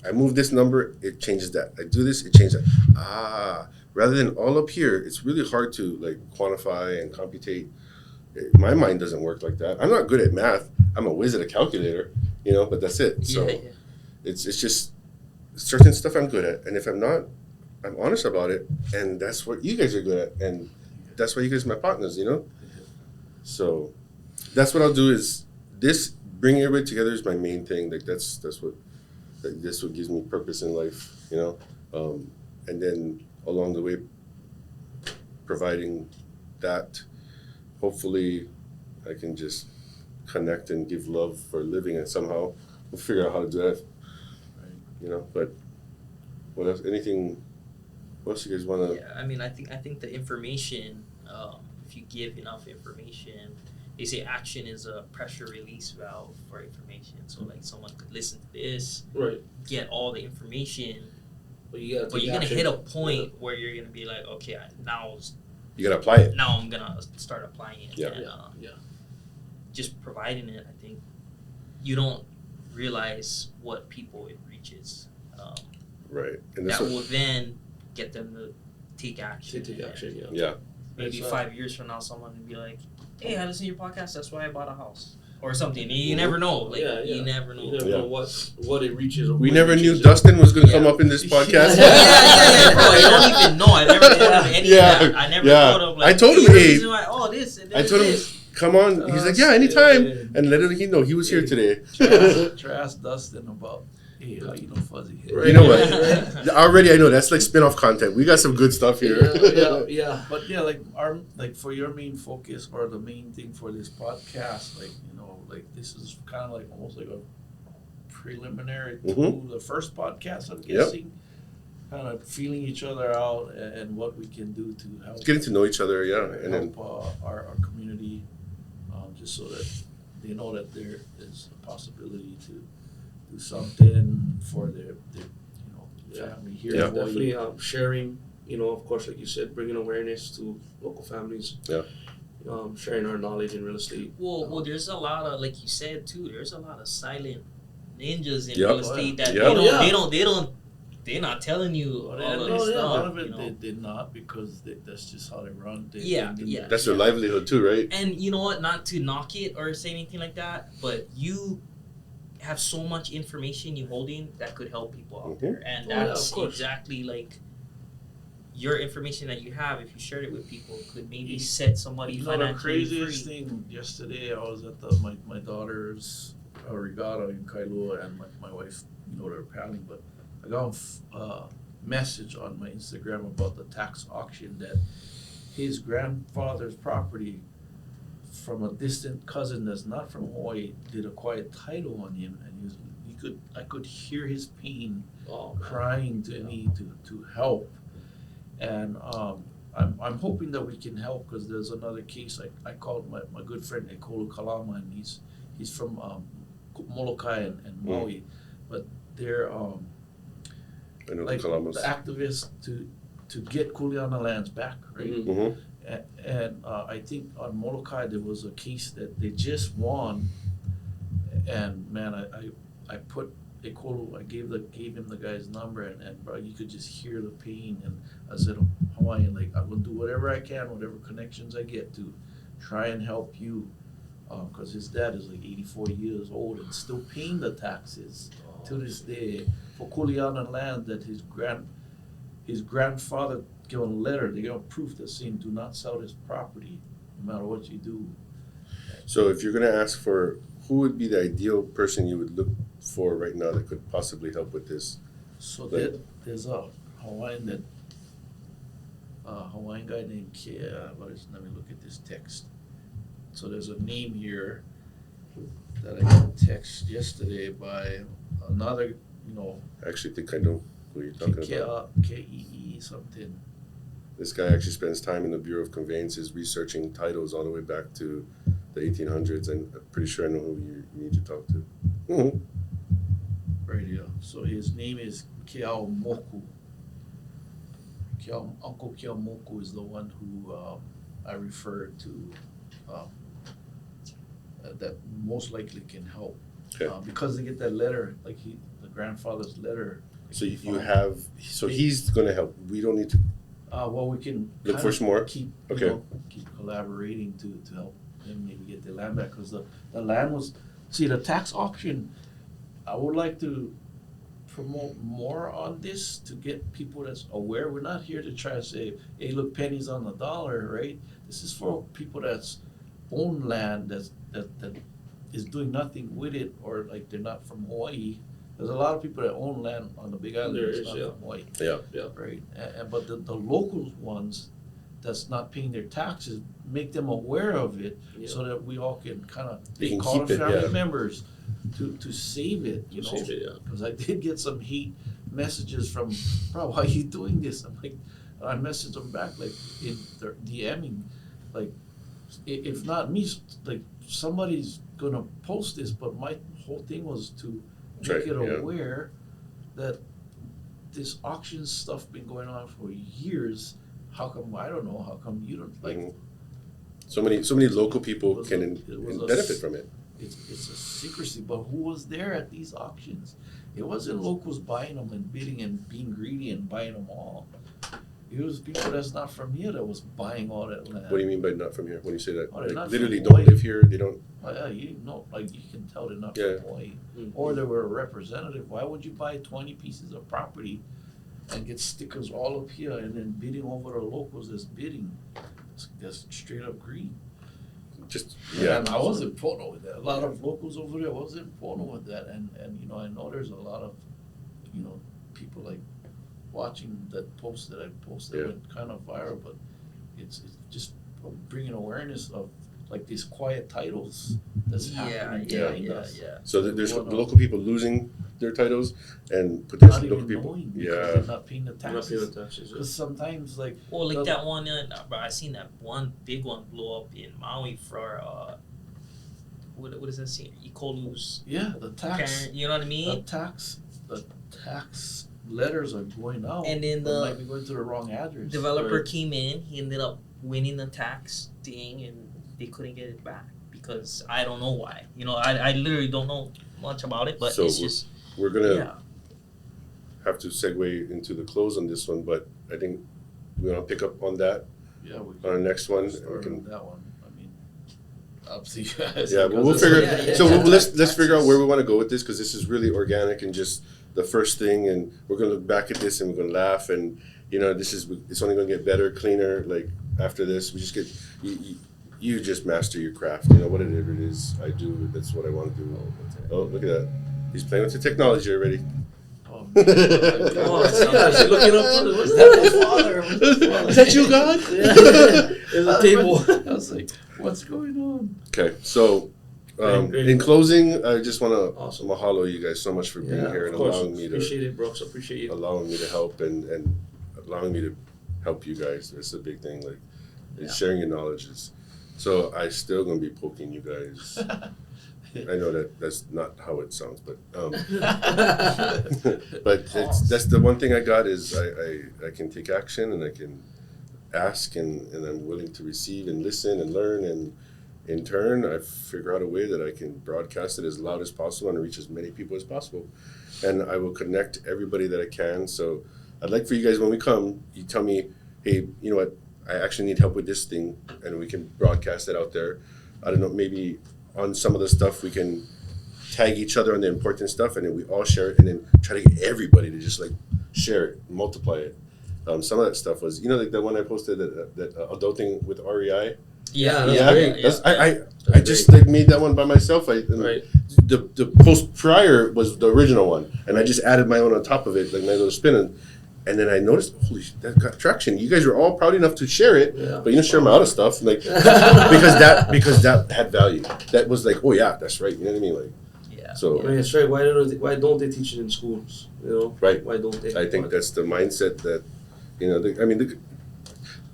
Speaker 1: I move this number, it changes that. I do this, it changes that. Rather than all up here, it's really hard to like quantify and computate. My mind doesn't work like that. I'm not good at math. I'm a whiz at a calculator, but that's it. So
Speaker 2: yeah.
Speaker 1: it's just certain stuff I'm good at. And if I'm not, I'm honest about it. And that's what you guys are good at. And that's why you guys are my partners, So that's what I'll do is this, bringing everybody together is my main thing. Like that's what gives me purpose in life, and then along the way, providing that, hopefully I can just connect and give love for a living, and somehow we'll figure out how to do that. But what else? What else you guys want to?
Speaker 2: Yeah, I mean, I think the information, if you give enough information, they say action is a pressure release valve for information. So like someone could listen to this,
Speaker 3: Right.
Speaker 2: get all the information,
Speaker 3: But you're
Speaker 2: gonna hit a point where you're gonna be like, okay, now
Speaker 1: You gotta apply it.
Speaker 2: I'm gonna start applying it.
Speaker 1: Yeah.
Speaker 2: And,
Speaker 3: Yeah.
Speaker 2: just providing it, I think you don't realize what people it reaches.
Speaker 1: Right, and that's
Speaker 2: That
Speaker 1: what,
Speaker 2: will then get them to take action.
Speaker 3: Take action, yeah.
Speaker 1: yeah.
Speaker 2: Maybe
Speaker 4: That's
Speaker 2: 5 years from now, someone will be like, "Hey, I listened to your podcast. That's why I bought a house," or something. You never know. Like you never know.
Speaker 3: You never
Speaker 1: Yeah.
Speaker 3: know what it reaches. Or
Speaker 1: We
Speaker 3: when
Speaker 1: never
Speaker 3: it
Speaker 1: knew
Speaker 3: reaches.
Speaker 1: Dustin was gonna come
Speaker 2: Yeah.
Speaker 1: up in this podcast.
Speaker 2: Yeah, bro. I don't even know. I never thought of any
Speaker 1: Yeah,
Speaker 2: of that. I never
Speaker 1: yeah.
Speaker 2: thought of like.
Speaker 1: I told him,
Speaker 2: "Hey,
Speaker 1: hey."
Speaker 2: this is why- oh, this. And
Speaker 1: I
Speaker 2: this,
Speaker 1: told him,
Speaker 2: this."
Speaker 1: come on. He's like, yeah, anytime. And little did he know he was here today.
Speaker 4: Try ask Dustin about, hey, how you know Fuzzy?
Speaker 1: You know what?
Speaker 3: Right.
Speaker 1: Already, I know that's like spin-off content. We got some good stuff here.
Speaker 3: Yeah.
Speaker 4: But yeah, like for your main focus or the main thing for this podcast, like this is kind of like almost like a preliminary to
Speaker 1: Mhm.
Speaker 4: the first podcast, I'm
Speaker 1: Yep.
Speaker 4: guessing. Kind of feeling each other out and what we can do to help
Speaker 1: Getting to know each other, yeah, and then
Speaker 4: help our community, just so that they know that there is a possibility to do something for their family here.
Speaker 1: Yeah.
Speaker 4: in Hawaii.
Speaker 3: Definitely sharing, of course, like you said, bringing awareness to local families.
Speaker 1: Yeah.
Speaker 3: Sharing our knowledge in real estate.
Speaker 2: Well, there's a lot of, like you said too. There's a lot of silent ninjas in
Speaker 1: Yep.
Speaker 2: real estate that
Speaker 1: Yep.
Speaker 2: they're not telling you
Speaker 4: But
Speaker 2: all of
Speaker 4: a
Speaker 2: this stuff.
Speaker 4: lot of it
Speaker 2: you know?
Speaker 4: they did not because that's just how they run.
Speaker 2: Yeah.
Speaker 1: that's their livelihood too, right?
Speaker 2: And you know what? Not to knock it or say anything like that, but you have so much information you holding that could help people out there, and
Speaker 3: yeah,
Speaker 2: that's
Speaker 3: of course.
Speaker 2: exactly like your information that you have. If you shared it with people, could maybe set somebody
Speaker 4: You know, the
Speaker 2: financially
Speaker 4: craziest
Speaker 2: free.
Speaker 4: thing yesterday, I was at my daughter's regatta in Kailua, and my wife, they're paddling, but I got a message on my Instagram about the tax auction that his grandfather's property from a distant cousin that's not from Hawaii did a quiet title on him, and I could hear his pain,
Speaker 3: Oh, man.
Speaker 4: crying to me to help, and I'm hoping that we can help, because there's another case. I called my good friend Ekolu Kalama, and he's from Molokai and Maui, but they're
Speaker 1: I know
Speaker 4: like
Speaker 1: the Kalamas.
Speaker 4: the activists to get Kuleana lands back, right?
Speaker 3: Mhm.
Speaker 1: Mm-hmm.
Speaker 4: And I think on Molokai there was a case that they just won, and man, I put Ekolu, I gave him the guy's number, and bro, you could just hear the pain, and I said, Hawaiian, like, I will do whatever I can, whatever connections I get to try and help you, because his dad is like 84 years old and still paying the taxes to this day for Kuleana land that his grandfather gave a letter, they got proof that saying do not sell this property no matter what you do.
Speaker 1: So if you're gonna ask for who would be the ideal person you would look for right now that could possibly help with this?
Speaker 4: So
Speaker 1: Like-
Speaker 4: there's a Hawaiian guy named Kia. Let me look at this text. So there's a name here that I got text yesterday by another,
Speaker 1: I actually think I know who you're talking about.
Speaker 4: Kee something.
Speaker 1: This guy actually spends time in the Bureau of Conveyances researching titles all the way back to the 1800s, and I'm pretty sure I know who you need to talk to. Mm-hmm.
Speaker 4: Right here. So his name is Keao Moku. Uncle Keao Moku is the one who I referred to that most likely can help.
Speaker 1: Okay.
Speaker 4: Because they get that letter, like the grandfather's letter.
Speaker 1: So he's gonna help. We don't need to.
Speaker 4: Well, we can
Speaker 1: Look
Speaker 4: kind
Speaker 1: for
Speaker 4: of
Speaker 1: some more?
Speaker 4: keep
Speaker 1: Okay.
Speaker 4: keep collaborating to help them maybe get the land back, because the land was, see, the tax auction. I would like to promote more on this to get people that's aware. We're not here to try to say, hey, look, pennies on the dollar, right? This is for people that's own land that is doing nothing with it, or like they're not from Hawaii. There's a lot of people that own land on the Big Island
Speaker 3: There
Speaker 4: that's
Speaker 3: is,
Speaker 4: not
Speaker 3: yeah.
Speaker 4: from Hawaii.
Speaker 1: Yeah.
Speaker 4: Right, but the local ones that's not paying their taxes, make them aware of it,
Speaker 3: Yeah.
Speaker 4: so that we all can kind of,
Speaker 1: They can
Speaker 4: call
Speaker 1: keep
Speaker 4: our
Speaker 1: it,
Speaker 4: family
Speaker 1: yeah.
Speaker 4: members to save it, you know?
Speaker 3: Save it, yeah.
Speaker 4: Because I did get some hate messages from, bro, why are you doing this? I'm like, I messaged them back, like, they're DMing, like, if not me, like, somebody's gonna post this, but my whole thing was to
Speaker 1: That's
Speaker 4: make
Speaker 1: right,
Speaker 4: it
Speaker 1: yeah.
Speaker 4: aware that this auction stuff been going on for years. How come, I don't know, how come you don't, like,
Speaker 1: Mhm. So many local people
Speaker 4: was
Speaker 1: can
Speaker 4: it was
Speaker 1: benefit from it.
Speaker 4: it's a secrecy, but who was there at these auctions? It wasn't locals buying them and bidding and being greedy and buying them all. It was people that's not from here that was buying all that land.
Speaker 1: What do you mean by not from here? When you say that,
Speaker 4: Oh, they're not
Speaker 1: like literally
Speaker 4: from
Speaker 1: don't
Speaker 4: Hawaii.
Speaker 1: live here. They don't.
Speaker 4: Oh, yeah, you know, like you can tell they're not
Speaker 1: Yeah.
Speaker 4: from Hawaii.
Speaker 3: Mhm.
Speaker 4: Or they were a representative. Why would you buy 20 pieces of property and get stickers all up here and then bidding over the locals that's bidding? That's straight up greed.
Speaker 1: Just
Speaker 4: And I was in Pono with that. A lot of locals over there was in Pono with that, and I know there's a lot of people like watching that post that I posted.
Speaker 1: Yeah.
Speaker 4: Went kind of viral, but it's just bringing awareness of like these quiet titles that's happening behind us.
Speaker 1: So there's
Speaker 4: Well, no.
Speaker 1: local people losing their titles and
Speaker 4: Not
Speaker 1: potentially
Speaker 4: even
Speaker 1: local people.
Speaker 4: knowing because
Speaker 1: Yeah.
Speaker 4: they're not paying the
Speaker 3: I'm not paying
Speaker 4: taxes.
Speaker 3: the taxes.
Speaker 4: Because sometimes like
Speaker 2: Well, like
Speaker 4: the-
Speaker 2: that one, bro, I seen that one big one blow up in Maui for what is that? Ekolu's
Speaker 4: yeah, the tax.
Speaker 2: parent. You know what I mean?
Speaker 4: The tax letters are going out,
Speaker 2: And then
Speaker 4: but
Speaker 2: the
Speaker 4: might be going to the wrong address.
Speaker 2: Developer
Speaker 3: Right.
Speaker 2: came in. He ended up winning the tax thing, and they couldn't get it back because I don't know why. I literally don't know much about it, but
Speaker 1: So
Speaker 2: it's just
Speaker 1: We're gonna
Speaker 2: yeah.
Speaker 1: have to segue into the close on this one, but I think we're gonna pick up on that
Speaker 4: Yeah, we
Speaker 1: on the next one.
Speaker 4: start
Speaker 1: We
Speaker 4: on
Speaker 1: can.
Speaker 4: that one. I mean, up to you guys.
Speaker 1: Yeah, but
Speaker 4: because
Speaker 1: we'll
Speaker 4: it's-
Speaker 1: figure.
Speaker 2: Yeah, yeah,
Speaker 1: so
Speaker 2: yeah.
Speaker 1: let's figure out where we want to go with this, because this is really organic and just the first thing, and we're gonna look back at this and we're gonna laugh, and it's only gonna get better, cleaner. Like after this, we just get you just master your craft. You know whatever it is I do. That's what I want to do. Oh, look at that! He's playing with the technology already.
Speaker 4: Oh
Speaker 3: Oh, I see guys looking up. What's that? Father?
Speaker 1: Is that you, God?
Speaker 3: Yeah. There's a table.
Speaker 4: I was like, what's going on?
Speaker 1: Okay, so
Speaker 3: Great.
Speaker 1: in closing, I just want to
Speaker 3: Awesome.
Speaker 1: mahalo you guys so much for being here
Speaker 3: Of
Speaker 1: and
Speaker 3: course.
Speaker 1: allowing me
Speaker 3: Appreciate it, Brooks. Appreciate you.
Speaker 1: help and allowing me to help you guys. That's a big thing. Like
Speaker 2: Yeah.
Speaker 1: sharing your knowledge is. So I still gonna be poking you guys. I know that's not how it sounds, but but that's the one thing I got is I can take action and I can ask and I'm willing to receive and listen and learn, and in turn I figure out a way that I can broadcast it as loud as possible and reach as many people as possible, and I will connect everybody that I can. So I'd like for you guys, when we come, you tell me, hey, you know what, I actually need help with this thing, and we can broadcast it out there. I don't know, maybe on some of the stuff we can tag each other on the important stuff, and then we all share it, and then try to get everybody to just like share it, multiply it. Some of that stuff was, you know, like the one I posted that adulting with REI.
Speaker 3: Yeah, that's
Speaker 1: Yeah,
Speaker 3: great.
Speaker 1: that's, I
Speaker 3: That's
Speaker 1: just
Speaker 3: great.
Speaker 1: like made that one by myself.
Speaker 3: Right.
Speaker 1: The post prior was the original one, and I just added my own on top of it, like my little spin. And then I noticed, holy shit, that got traction. You guys were all proud enough to share it,
Speaker 3: Yeah.
Speaker 1: but you didn't share my other stuff, like because that had value. That was like, oh yeah, that's right. You know what I mean? Like,
Speaker 2: Yeah.
Speaker 1: so
Speaker 3: I mean, that's right. Why don't they teach it in schools? You know,
Speaker 1: Right.
Speaker 3: Why don't they?
Speaker 1: I think that's the mindset that, you know,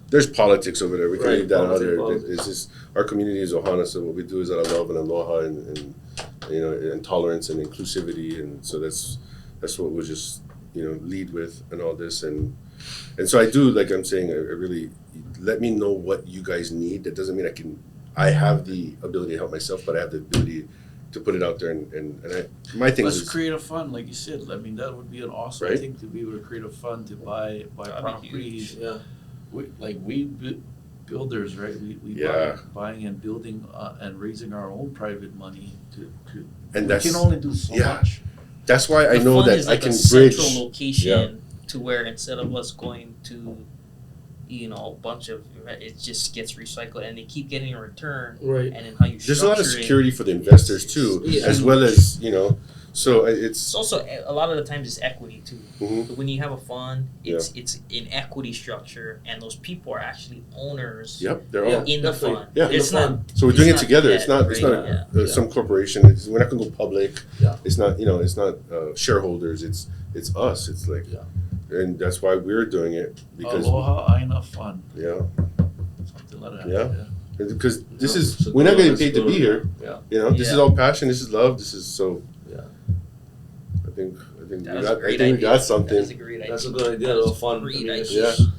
Speaker 1: there's politics over there. We can
Speaker 3: Right,
Speaker 1: leave that out
Speaker 3: politics,
Speaker 1: there.
Speaker 3: politics.
Speaker 1: It's just our community is Ohana, so what we do is out of love and aloha and you know, and tolerance and inclusivity, and so that's what we'll just, you know, lead with and all this, and so I do, like I'm saying, I really let me know what you guys need. That doesn't mean I have the ability to help myself, but I have the ability to put it out there, and my thing
Speaker 4: Let's
Speaker 1: is
Speaker 4: create a fund, like you said. I mean, that would be an awesome
Speaker 1: Right?
Speaker 4: thing to be able to create a fund to buy
Speaker 2: That'd be
Speaker 4: properties.
Speaker 3: Yeah.
Speaker 4: Builders, right? We
Speaker 1: Yeah.
Speaker 4: buying and building and raising our own private money to
Speaker 1: And
Speaker 4: we
Speaker 1: that's-
Speaker 4: can only do so
Speaker 1: yeah.
Speaker 4: much.
Speaker 1: that's why I
Speaker 2: The
Speaker 1: know
Speaker 2: fund
Speaker 1: that
Speaker 2: is
Speaker 1: I
Speaker 2: like
Speaker 1: can
Speaker 2: a
Speaker 1: bridge.
Speaker 2: central location to where instead of us going to, you know, a bunch of, it just gets recycled and they keep getting a return.
Speaker 3: Right.
Speaker 2: And then how you
Speaker 1: There's a lot of
Speaker 2: structure it,
Speaker 1: security for the investors
Speaker 2: it's-
Speaker 1: too,
Speaker 3: Yeah.
Speaker 1: as well as, you know. So it's
Speaker 2: It's also a lot of the times it's equity too.
Speaker 1: Mhm.
Speaker 2: But when you have a fund, it's an equity structure, and those people are actually owners
Speaker 1: yep, they're
Speaker 3: Yeah.
Speaker 1: all.
Speaker 2: in the
Speaker 3: Definitely.
Speaker 2: fund.
Speaker 1: Yeah.
Speaker 2: It's
Speaker 3: In the
Speaker 2: not.
Speaker 3: fund.
Speaker 1: So we're doing
Speaker 2: It's
Speaker 1: it together.
Speaker 2: not
Speaker 1: It's not. It's
Speaker 2: debt,
Speaker 1: not
Speaker 2: right?
Speaker 3: Yeah.
Speaker 1: some corporation. We're not gonna go public.
Speaker 3: Yeah.
Speaker 1: It's not. You know. It's not shareholders. It's us. It's like.
Speaker 3: Yeah.
Speaker 1: And that's why we're doing it because
Speaker 4: Aloha Aina Fund,
Speaker 1: yeah,
Speaker 4: something like that.
Speaker 1: Yeah. because this
Speaker 3: Yeah.
Speaker 1: is
Speaker 3: So
Speaker 1: we're not getting
Speaker 3: let's
Speaker 1: paid to
Speaker 3: go
Speaker 1: be
Speaker 3: to-
Speaker 1: here.
Speaker 3: Yeah.
Speaker 1: You know, this is
Speaker 2: Yeah.
Speaker 1: all passion. This is love. This is so.
Speaker 3: Yeah.
Speaker 1: I think we
Speaker 2: That was
Speaker 1: got.
Speaker 2: a great
Speaker 1: I think we
Speaker 2: idea.
Speaker 1: got something.
Speaker 2: That is a great idea.
Speaker 3: That's a good idea.
Speaker 2: That
Speaker 3: A
Speaker 2: is
Speaker 3: little fun.
Speaker 2: great
Speaker 3: I mean, it's
Speaker 2: idea.
Speaker 3: just-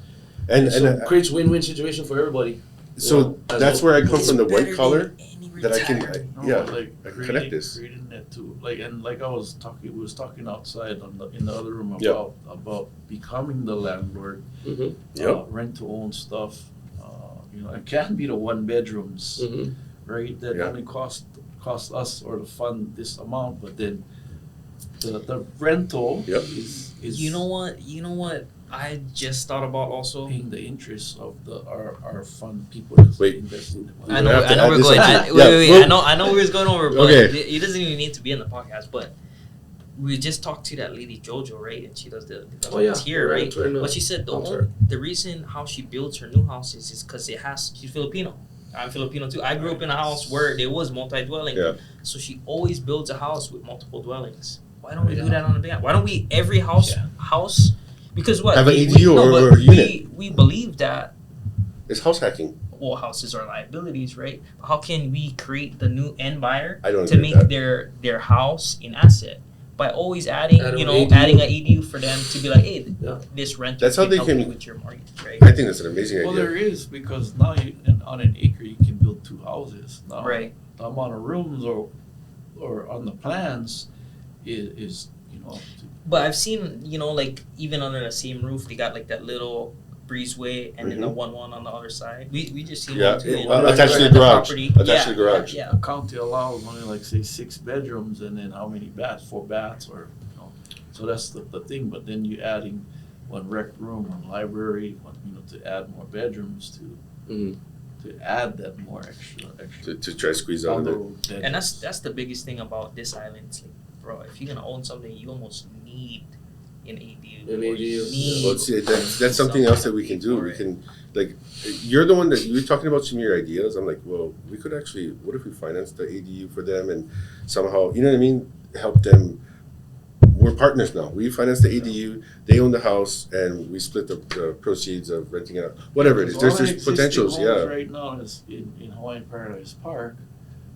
Speaker 1: And
Speaker 3: so
Speaker 1: and
Speaker 3: creates win-win situation for everybody.
Speaker 1: so
Speaker 3: you know, as
Speaker 1: that's
Speaker 3: well.
Speaker 1: where I come
Speaker 2: It's
Speaker 1: from, the
Speaker 2: better
Speaker 1: white collar.
Speaker 2: than any
Speaker 1: that I can-
Speaker 2: retirement.
Speaker 4: No,
Speaker 1: Yeah,
Speaker 4: like
Speaker 1: I can connect this.
Speaker 4: creating it to like I was talking. We was talking outside in the other room
Speaker 1: Yep.
Speaker 4: about becoming the landlord.
Speaker 3: Mm-hmm.
Speaker 1: Yep.
Speaker 4: Rent to own stuff. You know, it can be the 1 bedrooms,
Speaker 3: Mm-hmm.
Speaker 4: right? That
Speaker 1: Yeah.
Speaker 4: only cost us or the fund this amount, but then the rental
Speaker 1: Yep.
Speaker 4: is
Speaker 2: You know what? I just thought about also.
Speaker 4: paying the interest of our fund people that's
Speaker 1: Wait.
Speaker 4: investing the money.
Speaker 2: I
Speaker 1: We're
Speaker 2: know,
Speaker 1: gonna have to
Speaker 2: I know
Speaker 1: add
Speaker 2: we're
Speaker 1: this
Speaker 2: going.
Speaker 1: into-
Speaker 2: Wait,
Speaker 1: yeah, well-
Speaker 2: I know we was going over, but
Speaker 1: Okay.
Speaker 2: it doesn't even need to be in the podcast. But we just talked to that lady Jojo, right? And she does the
Speaker 3: Oh yeah.
Speaker 2: here, right?
Speaker 3: Right now.
Speaker 2: But she said
Speaker 3: That's right.
Speaker 2: the reason how she builds her new house is because she's Filipino. I'm Filipino too. I grew up in a house where there was multi-dwelling.
Speaker 1: Yeah.
Speaker 2: So she always builds a house with multiple dwellings. Why don't we do that on the back? Why don't we every house because what
Speaker 1: Have an
Speaker 2: we-
Speaker 1: EDU
Speaker 2: no,
Speaker 1: or
Speaker 2: but
Speaker 1: a unit.
Speaker 2: we believe that
Speaker 1: It's house hacking.
Speaker 2: all houses are liabilities, right? But how can we create the new end buyer
Speaker 1: I don't
Speaker 2: to
Speaker 1: agree
Speaker 2: make
Speaker 1: with that.
Speaker 2: their house an asset by always adding,
Speaker 3: Add
Speaker 2: you
Speaker 3: an
Speaker 2: know,
Speaker 3: ADU.
Speaker 2: adding an EDU for them to be like, hey,
Speaker 3: Yeah.
Speaker 2: this renter
Speaker 1: That's how they
Speaker 2: help
Speaker 1: can-
Speaker 2: you with your mortgage, right?
Speaker 1: I think that's an amazing
Speaker 4: Well,
Speaker 1: idea.
Speaker 4: there is because now on an acre you can build 2 houses. Now,
Speaker 2: Right.
Speaker 4: the amount of rooms or on the plans is you know.
Speaker 2: But I've seen, you know, like even under the same roof, they got like that little breezeway and then the one on the other side. We just seen
Speaker 1: Yeah,
Speaker 2: one too.
Speaker 1: it-
Speaker 2: on
Speaker 1: attached to the
Speaker 2: at
Speaker 1: garage.
Speaker 2: property.
Speaker 1: Attached to the garage.
Speaker 2: Yeah.
Speaker 4: The county allows only like say 6 bedrooms and then how many baths? 4 baths or you know. So that's the thing. But then you adding 1 rec room, 1 library, 1 to add more bedrooms
Speaker 3: Mm-hmm.
Speaker 4: to add that more extra.
Speaker 1: To try to squeeze out
Speaker 4: down
Speaker 1: of
Speaker 4: the
Speaker 1: it.
Speaker 4: road bedrooms.
Speaker 2: And that's the biggest thing about this island. It's like, bro, if you're gonna own something, you almost need in ADU.
Speaker 3: In
Speaker 2: or
Speaker 3: ADU.
Speaker 2: need
Speaker 1: Well, see, that's something else that we can do.
Speaker 2: for
Speaker 1: We
Speaker 2: it.
Speaker 1: can, like, you're the one that you're talking about some of your ideas. I'm like, well, we could actually, what if we finance the ADU for them and somehow, you know what I mean? Help them. We're partners now. We finance the ADU, they own the house, and we split the proceeds of renting it out. Whatever it is,
Speaker 4: All
Speaker 1: there's
Speaker 4: the
Speaker 1: just
Speaker 4: existing
Speaker 1: potentials,
Speaker 4: homes
Speaker 1: yeah.
Speaker 4: Right now is in Hawaiian Paradise Park,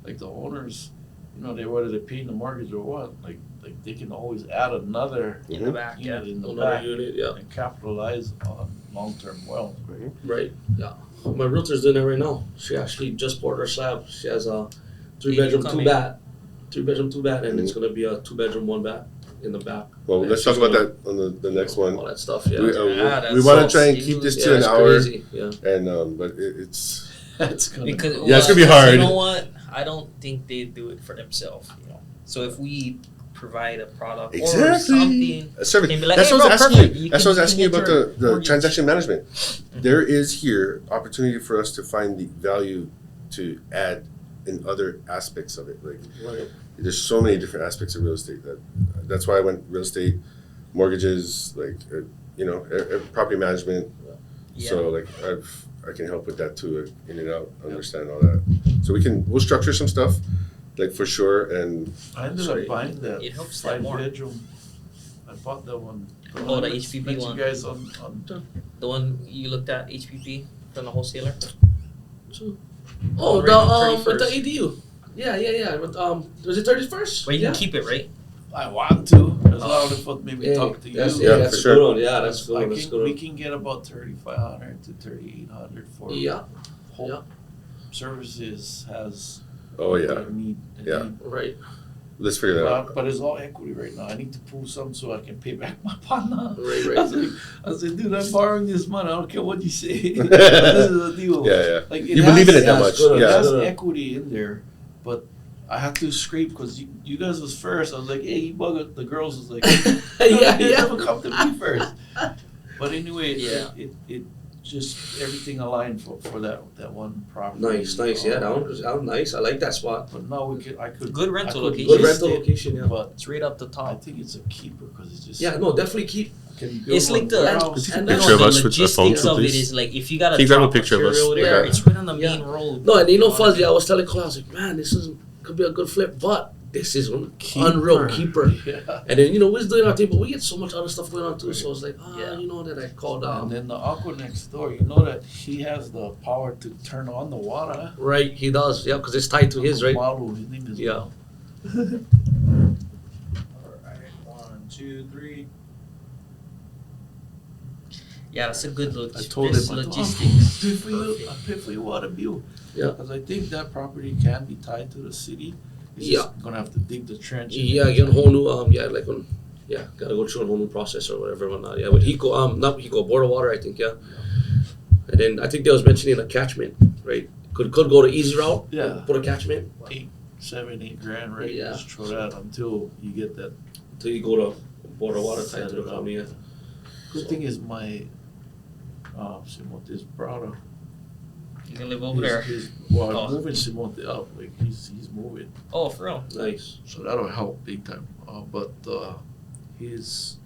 Speaker 4: like the owners, you know, whether they're paying the mortgage or what, like they can always add another
Speaker 2: in the
Speaker 1: Mhm.
Speaker 2: back. Yeah.
Speaker 4: unit in the
Speaker 3: Another
Speaker 4: back
Speaker 3: unit, yeah.
Speaker 4: and capitalize on long-term wealth.
Speaker 3: Right. Yeah. My realtor's doing that right now. She actually just poured her slab. She has a 3-bedroom,
Speaker 2: coming.
Speaker 3: 2-bath. 3-bedroom, 2-bath, and it's gonna be a 2-bedroom, 1-bath in the back.
Speaker 1: Well,
Speaker 3: And
Speaker 1: let's
Speaker 3: she's
Speaker 1: talk about
Speaker 3: gonna-
Speaker 1: that on the next one.
Speaker 3: All that stuff, yeah.
Speaker 1: We,
Speaker 2: Yeah,
Speaker 1: we
Speaker 2: that's
Speaker 1: want to
Speaker 2: so
Speaker 1: try and keep this
Speaker 3: yeah,
Speaker 1: to an
Speaker 3: it's
Speaker 1: hour,
Speaker 3: crazy. Yeah.
Speaker 1: and but it's
Speaker 4: That's gonna
Speaker 2: Because
Speaker 4: go.
Speaker 1: Yeah, it's gonna be
Speaker 2: well,
Speaker 1: hard.
Speaker 2: You know what? I don't think they do it for themselves. You know, so if we provide a product or
Speaker 1: exactly
Speaker 2: something,
Speaker 1: a service.
Speaker 2: can be like,
Speaker 1: That's
Speaker 2: "Hey,
Speaker 1: what I
Speaker 2: bro,
Speaker 1: was asking
Speaker 2: perfect.
Speaker 1: you.
Speaker 2: You
Speaker 1: That's
Speaker 2: can-
Speaker 1: what I was asking you
Speaker 2: you can
Speaker 1: about
Speaker 2: get
Speaker 1: the
Speaker 2: your mortgage."
Speaker 1: transaction management. There is here opportunity for us to find the value to add in other aspects of it. Like
Speaker 3: Right.
Speaker 1: there's so many different aspects of real estate that's why I went real estate, mortgages, like you know, property management.
Speaker 2: Yeah.
Speaker 1: So like I can help with that too, in and out, understand all that. So we'll structure some stuff, like for sure, and
Speaker 4: I ended
Speaker 3: Sorry.
Speaker 4: up buying that
Speaker 2: It helps that more.
Speaker 4: 5-bedroom. I bought that one.
Speaker 2: Oh, the
Speaker 4: I
Speaker 2: HPP
Speaker 4: met
Speaker 2: one.
Speaker 4: You guys on
Speaker 2: the one you looked at, HPP from the wholesaler.
Speaker 3: Oh,
Speaker 2: Right,
Speaker 3: the
Speaker 2: 31st.
Speaker 3: ADU. Yeah. But, was it 31st?
Speaker 2: But you
Speaker 3: yeah.
Speaker 2: can keep it, right?
Speaker 4: I want to. As long as what maybe
Speaker 3: Hey,
Speaker 4: talk to you.
Speaker 3: that's,
Speaker 1: Yeah,
Speaker 3: that's
Speaker 1: for
Speaker 3: a
Speaker 1: sure.
Speaker 3: good one. Yeah, that's a good
Speaker 4: I
Speaker 3: one. That's a
Speaker 4: can,
Speaker 3: good
Speaker 4: we
Speaker 3: one.
Speaker 4: can get about 3,500 to 3,800 for
Speaker 3: Yeah,
Speaker 4: whole
Speaker 3: yeah.
Speaker 4: services has.
Speaker 1: oh yeah,
Speaker 4: I need.
Speaker 1: Yeah.
Speaker 3: right.
Speaker 1: let's figure that out.
Speaker 4: But it's all equity right now. I need to pull some so I can pay back my partner.
Speaker 3: Right.
Speaker 4: I said, dude, I'm borrowing this money. I don't care what you say. This is the deal.
Speaker 1: Yeah.
Speaker 4: Like
Speaker 1: You believe in it that
Speaker 3: yeah,
Speaker 1: much,
Speaker 3: it's good.
Speaker 4: It has
Speaker 1: yeah.
Speaker 4: equity in there, but I had to scrape because you guys was first. I was like, hey, you bug it. The girls was like,
Speaker 3: Yeah.
Speaker 4: you never come to me first. But anyway,
Speaker 2: Yeah.
Speaker 4: it just everything aligned for that one property.
Speaker 3: Nice. Yeah, that was nice. I like that spot.
Speaker 4: But now I could
Speaker 2: Good rental
Speaker 4: I could
Speaker 2: location.
Speaker 3: Good
Speaker 4: list
Speaker 3: rental
Speaker 4: it,
Speaker 3: location. Yeah.
Speaker 4: But
Speaker 2: It's right up the
Speaker 4: I
Speaker 2: top.
Speaker 4: think it's a keeper because it's just
Speaker 3: Yeah. No, definitely keep.
Speaker 4: I can build
Speaker 2: It's like
Speaker 4: one
Speaker 2: the
Speaker 4: house.
Speaker 3: and
Speaker 2: you
Speaker 3: that's-
Speaker 1: Picture of
Speaker 2: know,
Speaker 1: us
Speaker 2: the
Speaker 1: with the phone,
Speaker 2: logistics of it
Speaker 1: please.
Speaker 2: is like if you got
Speaker 1: Can you grab a
Speaker 2: drop
Speaker 1: picture of us?
Speaker 2: material
Speaker 1: Yeah.
Speaker 2: there, it's right on the
Speaker 3: Yeah.
Speaker 2: main road.
Speaker 3: No, and you know,
Speaker 2: know,
Speaker 3: Fuzzy, I was telling Cole, I was like, man, this could be a good flip, but this is an unreal keeper.
Speaker 4: Yeah.
Speaker 3: And then, we was doing our thing, but we get so much other stuff going on too. So I was like,
Speaker 2: Yeah.
Speaker 3: that I called
Speaker 4: And then the aqua next door, you know that he has the power to turn on the water.
Speaker 3: Right, he does, yeah, because it's tied to his, right?
Speaker 4: Walu, his name is
Speaker 3: Yeah.
Speaker 4: Walu.
Speaker 2: Alright, 1, 2, 3. Yeah, that's a good
Speaker 4: I told him,
Speaker 2: logistics.
Speaker 4: I pay for your water bill.
Speaker 3: Yeah.
Speaker 4: Because I think that property can be tied to the city. It's
Speaker 3: Yeah.
Speaker 4: just gonna have to dig the trench. and-
Speaker 3: Yeah, get a whole new, gotta go through a whole new process or whatever, whatnot. Yeah, with Hiko, not Hiko, Board of Water, I think, yeah. And then I think they was mentioning a catchment, right? Could go the easy route,
Speaker 4: Yeah.
Speaker 3: put a catchment
Speaker 4: 7, 8 grand, right?
Speaker 3: Yeah.
Speaker 4: Just throw that until you get that.
Speaker 3: until you go to Board of Water tied to the
Speaker 4: Set it up.
Speaker 3: county, yeah.
Speaker 4: Good thing is my, Simote's brother.
Speaker 2: You can live over there.
Speaker 4: Well,
Speaker 2: Oh.
Speaker 4: I'm moving Simote up, like he's moving.
Speaker 2: Oh, for real?
Speaker 3: Nice.
Speaker 4: So that'll help big time. But his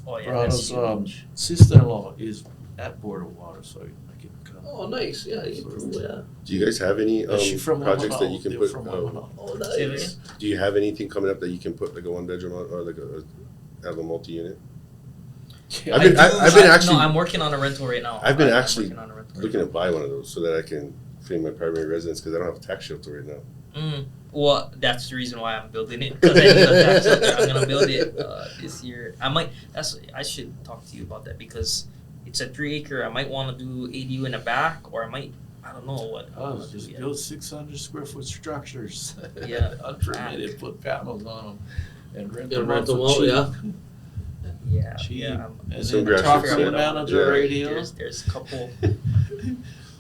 Speaker 2: Oh yeah, that's
Speaker 4: brother's
Speaker 2: huge.
Speaker 4: sister-in-law is at Board of Water, so I can come.
Speaker 3: Oh, nice, yeah, yeah.
Speaker 1: Do you guys have any
Speaker 4: Is she from
Speaker 1: projects that you
Speaker 4: Waimanalo?
Speaker 1: can
Speaker 4: They're
Speaker 1: put?
Speaker 4: from
Speaker 1: Oh,
Speaker 4: Waimanalo.
Speaker 3: Oh,
Speaker 2: Say it
Speaker 3: nice.
Speaker 1: do you have anything coming up that you can put like a 1-bedroom or like have a multi-unit?
Speaker 4: Yeah,
Speaker 1: I've been actually
Speaker 2: No, I'm working on a rental right now.
Speaker 1: I've been
Speaker 2: I'm
Speaker 1: actually
Speaker 2: working on a rental
Speaker 1: looking
Speaker 2: right
Speaker 1: to buy one of those so that I can fit in my primary residence because I don't have a tax shelter right now.
Speaker 2: now. Well, that's the reason why I'm building it because I need a tax shelter. I'm gonna build it this year. I should talk to you about that because it's a 3-acre. I might want to do ADU in the back, or I don't know what. I
Speaker 4: Oh,
Speaker 2: wanna
Speaker 4: just
Speaker 2: do yet.
Speaker 4: build 600 square foot structures.
Speaker 2: Yeah.
Speaker 4: Unpermitted, put panels on them and rent
Speaker 3: Yeah,
Speaker 4: them
Speaker 3: rent
Speaker 4: out
Speaker 3: them
Speaker 4: for
Speaker 3: out,
Speaker 4: cheap.
Speaker 3: yeah.
Speaker 2: Yeah,
Speaker 4: Cheap.
Speaker 2: yeah.
Speaker 4: And
Speaker 1: Some
Speaker 4: then
Speaker 1: graphics,
Speaker 4: talk to
Speaker 1: yeah.
Speaker 4: the manager
Speaker 1: Yeah.
Speaker 4: radio.
Speaker 2: There's a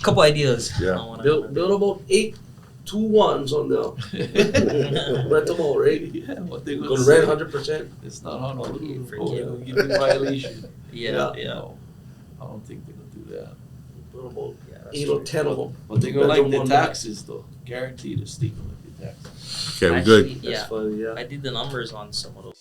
Speaker 2: couple ideas.
Speaker 1: Yeah.
Speaker 2: I wanna-
Speaker 3: Build about 8 2-1s on the rent them all, right?
Speaker 4: Yeah, what they
Speaker 3: Gonna
Speaker 4: gonna
Speaker 3: rent
Speaker 4: say?
Speaker 3: 100%.
Speaker 4: It's not Honolulu.
Speaker 2: Forget
Speaker 4: Oh,
Speaker 2: it.
Speaker 4: they'll give you violation.
Speaker 2: Yeah, yeah.
Speaker 4: No, I don't think they're gonna do that.
Speaker 3: Build about
Speaker 2: Yeah, that's
Speaker 3: 8 or
Speaker 2: true.
Speaker 3: 10 of them.
Speaker 4: But they're gonna like
Speaker 3: Bedroom
Speaker 4: the
Speaker 3: one bath.
Speaker 4: taxes though. Guaranteed, the state gonna like the taxes.
Speaker 1: Okay, we're good.
Speaker 2: Actually, yeah.
Speaker 3: That's funny, yeah.
Speaker 2: I did the numbers on some of those.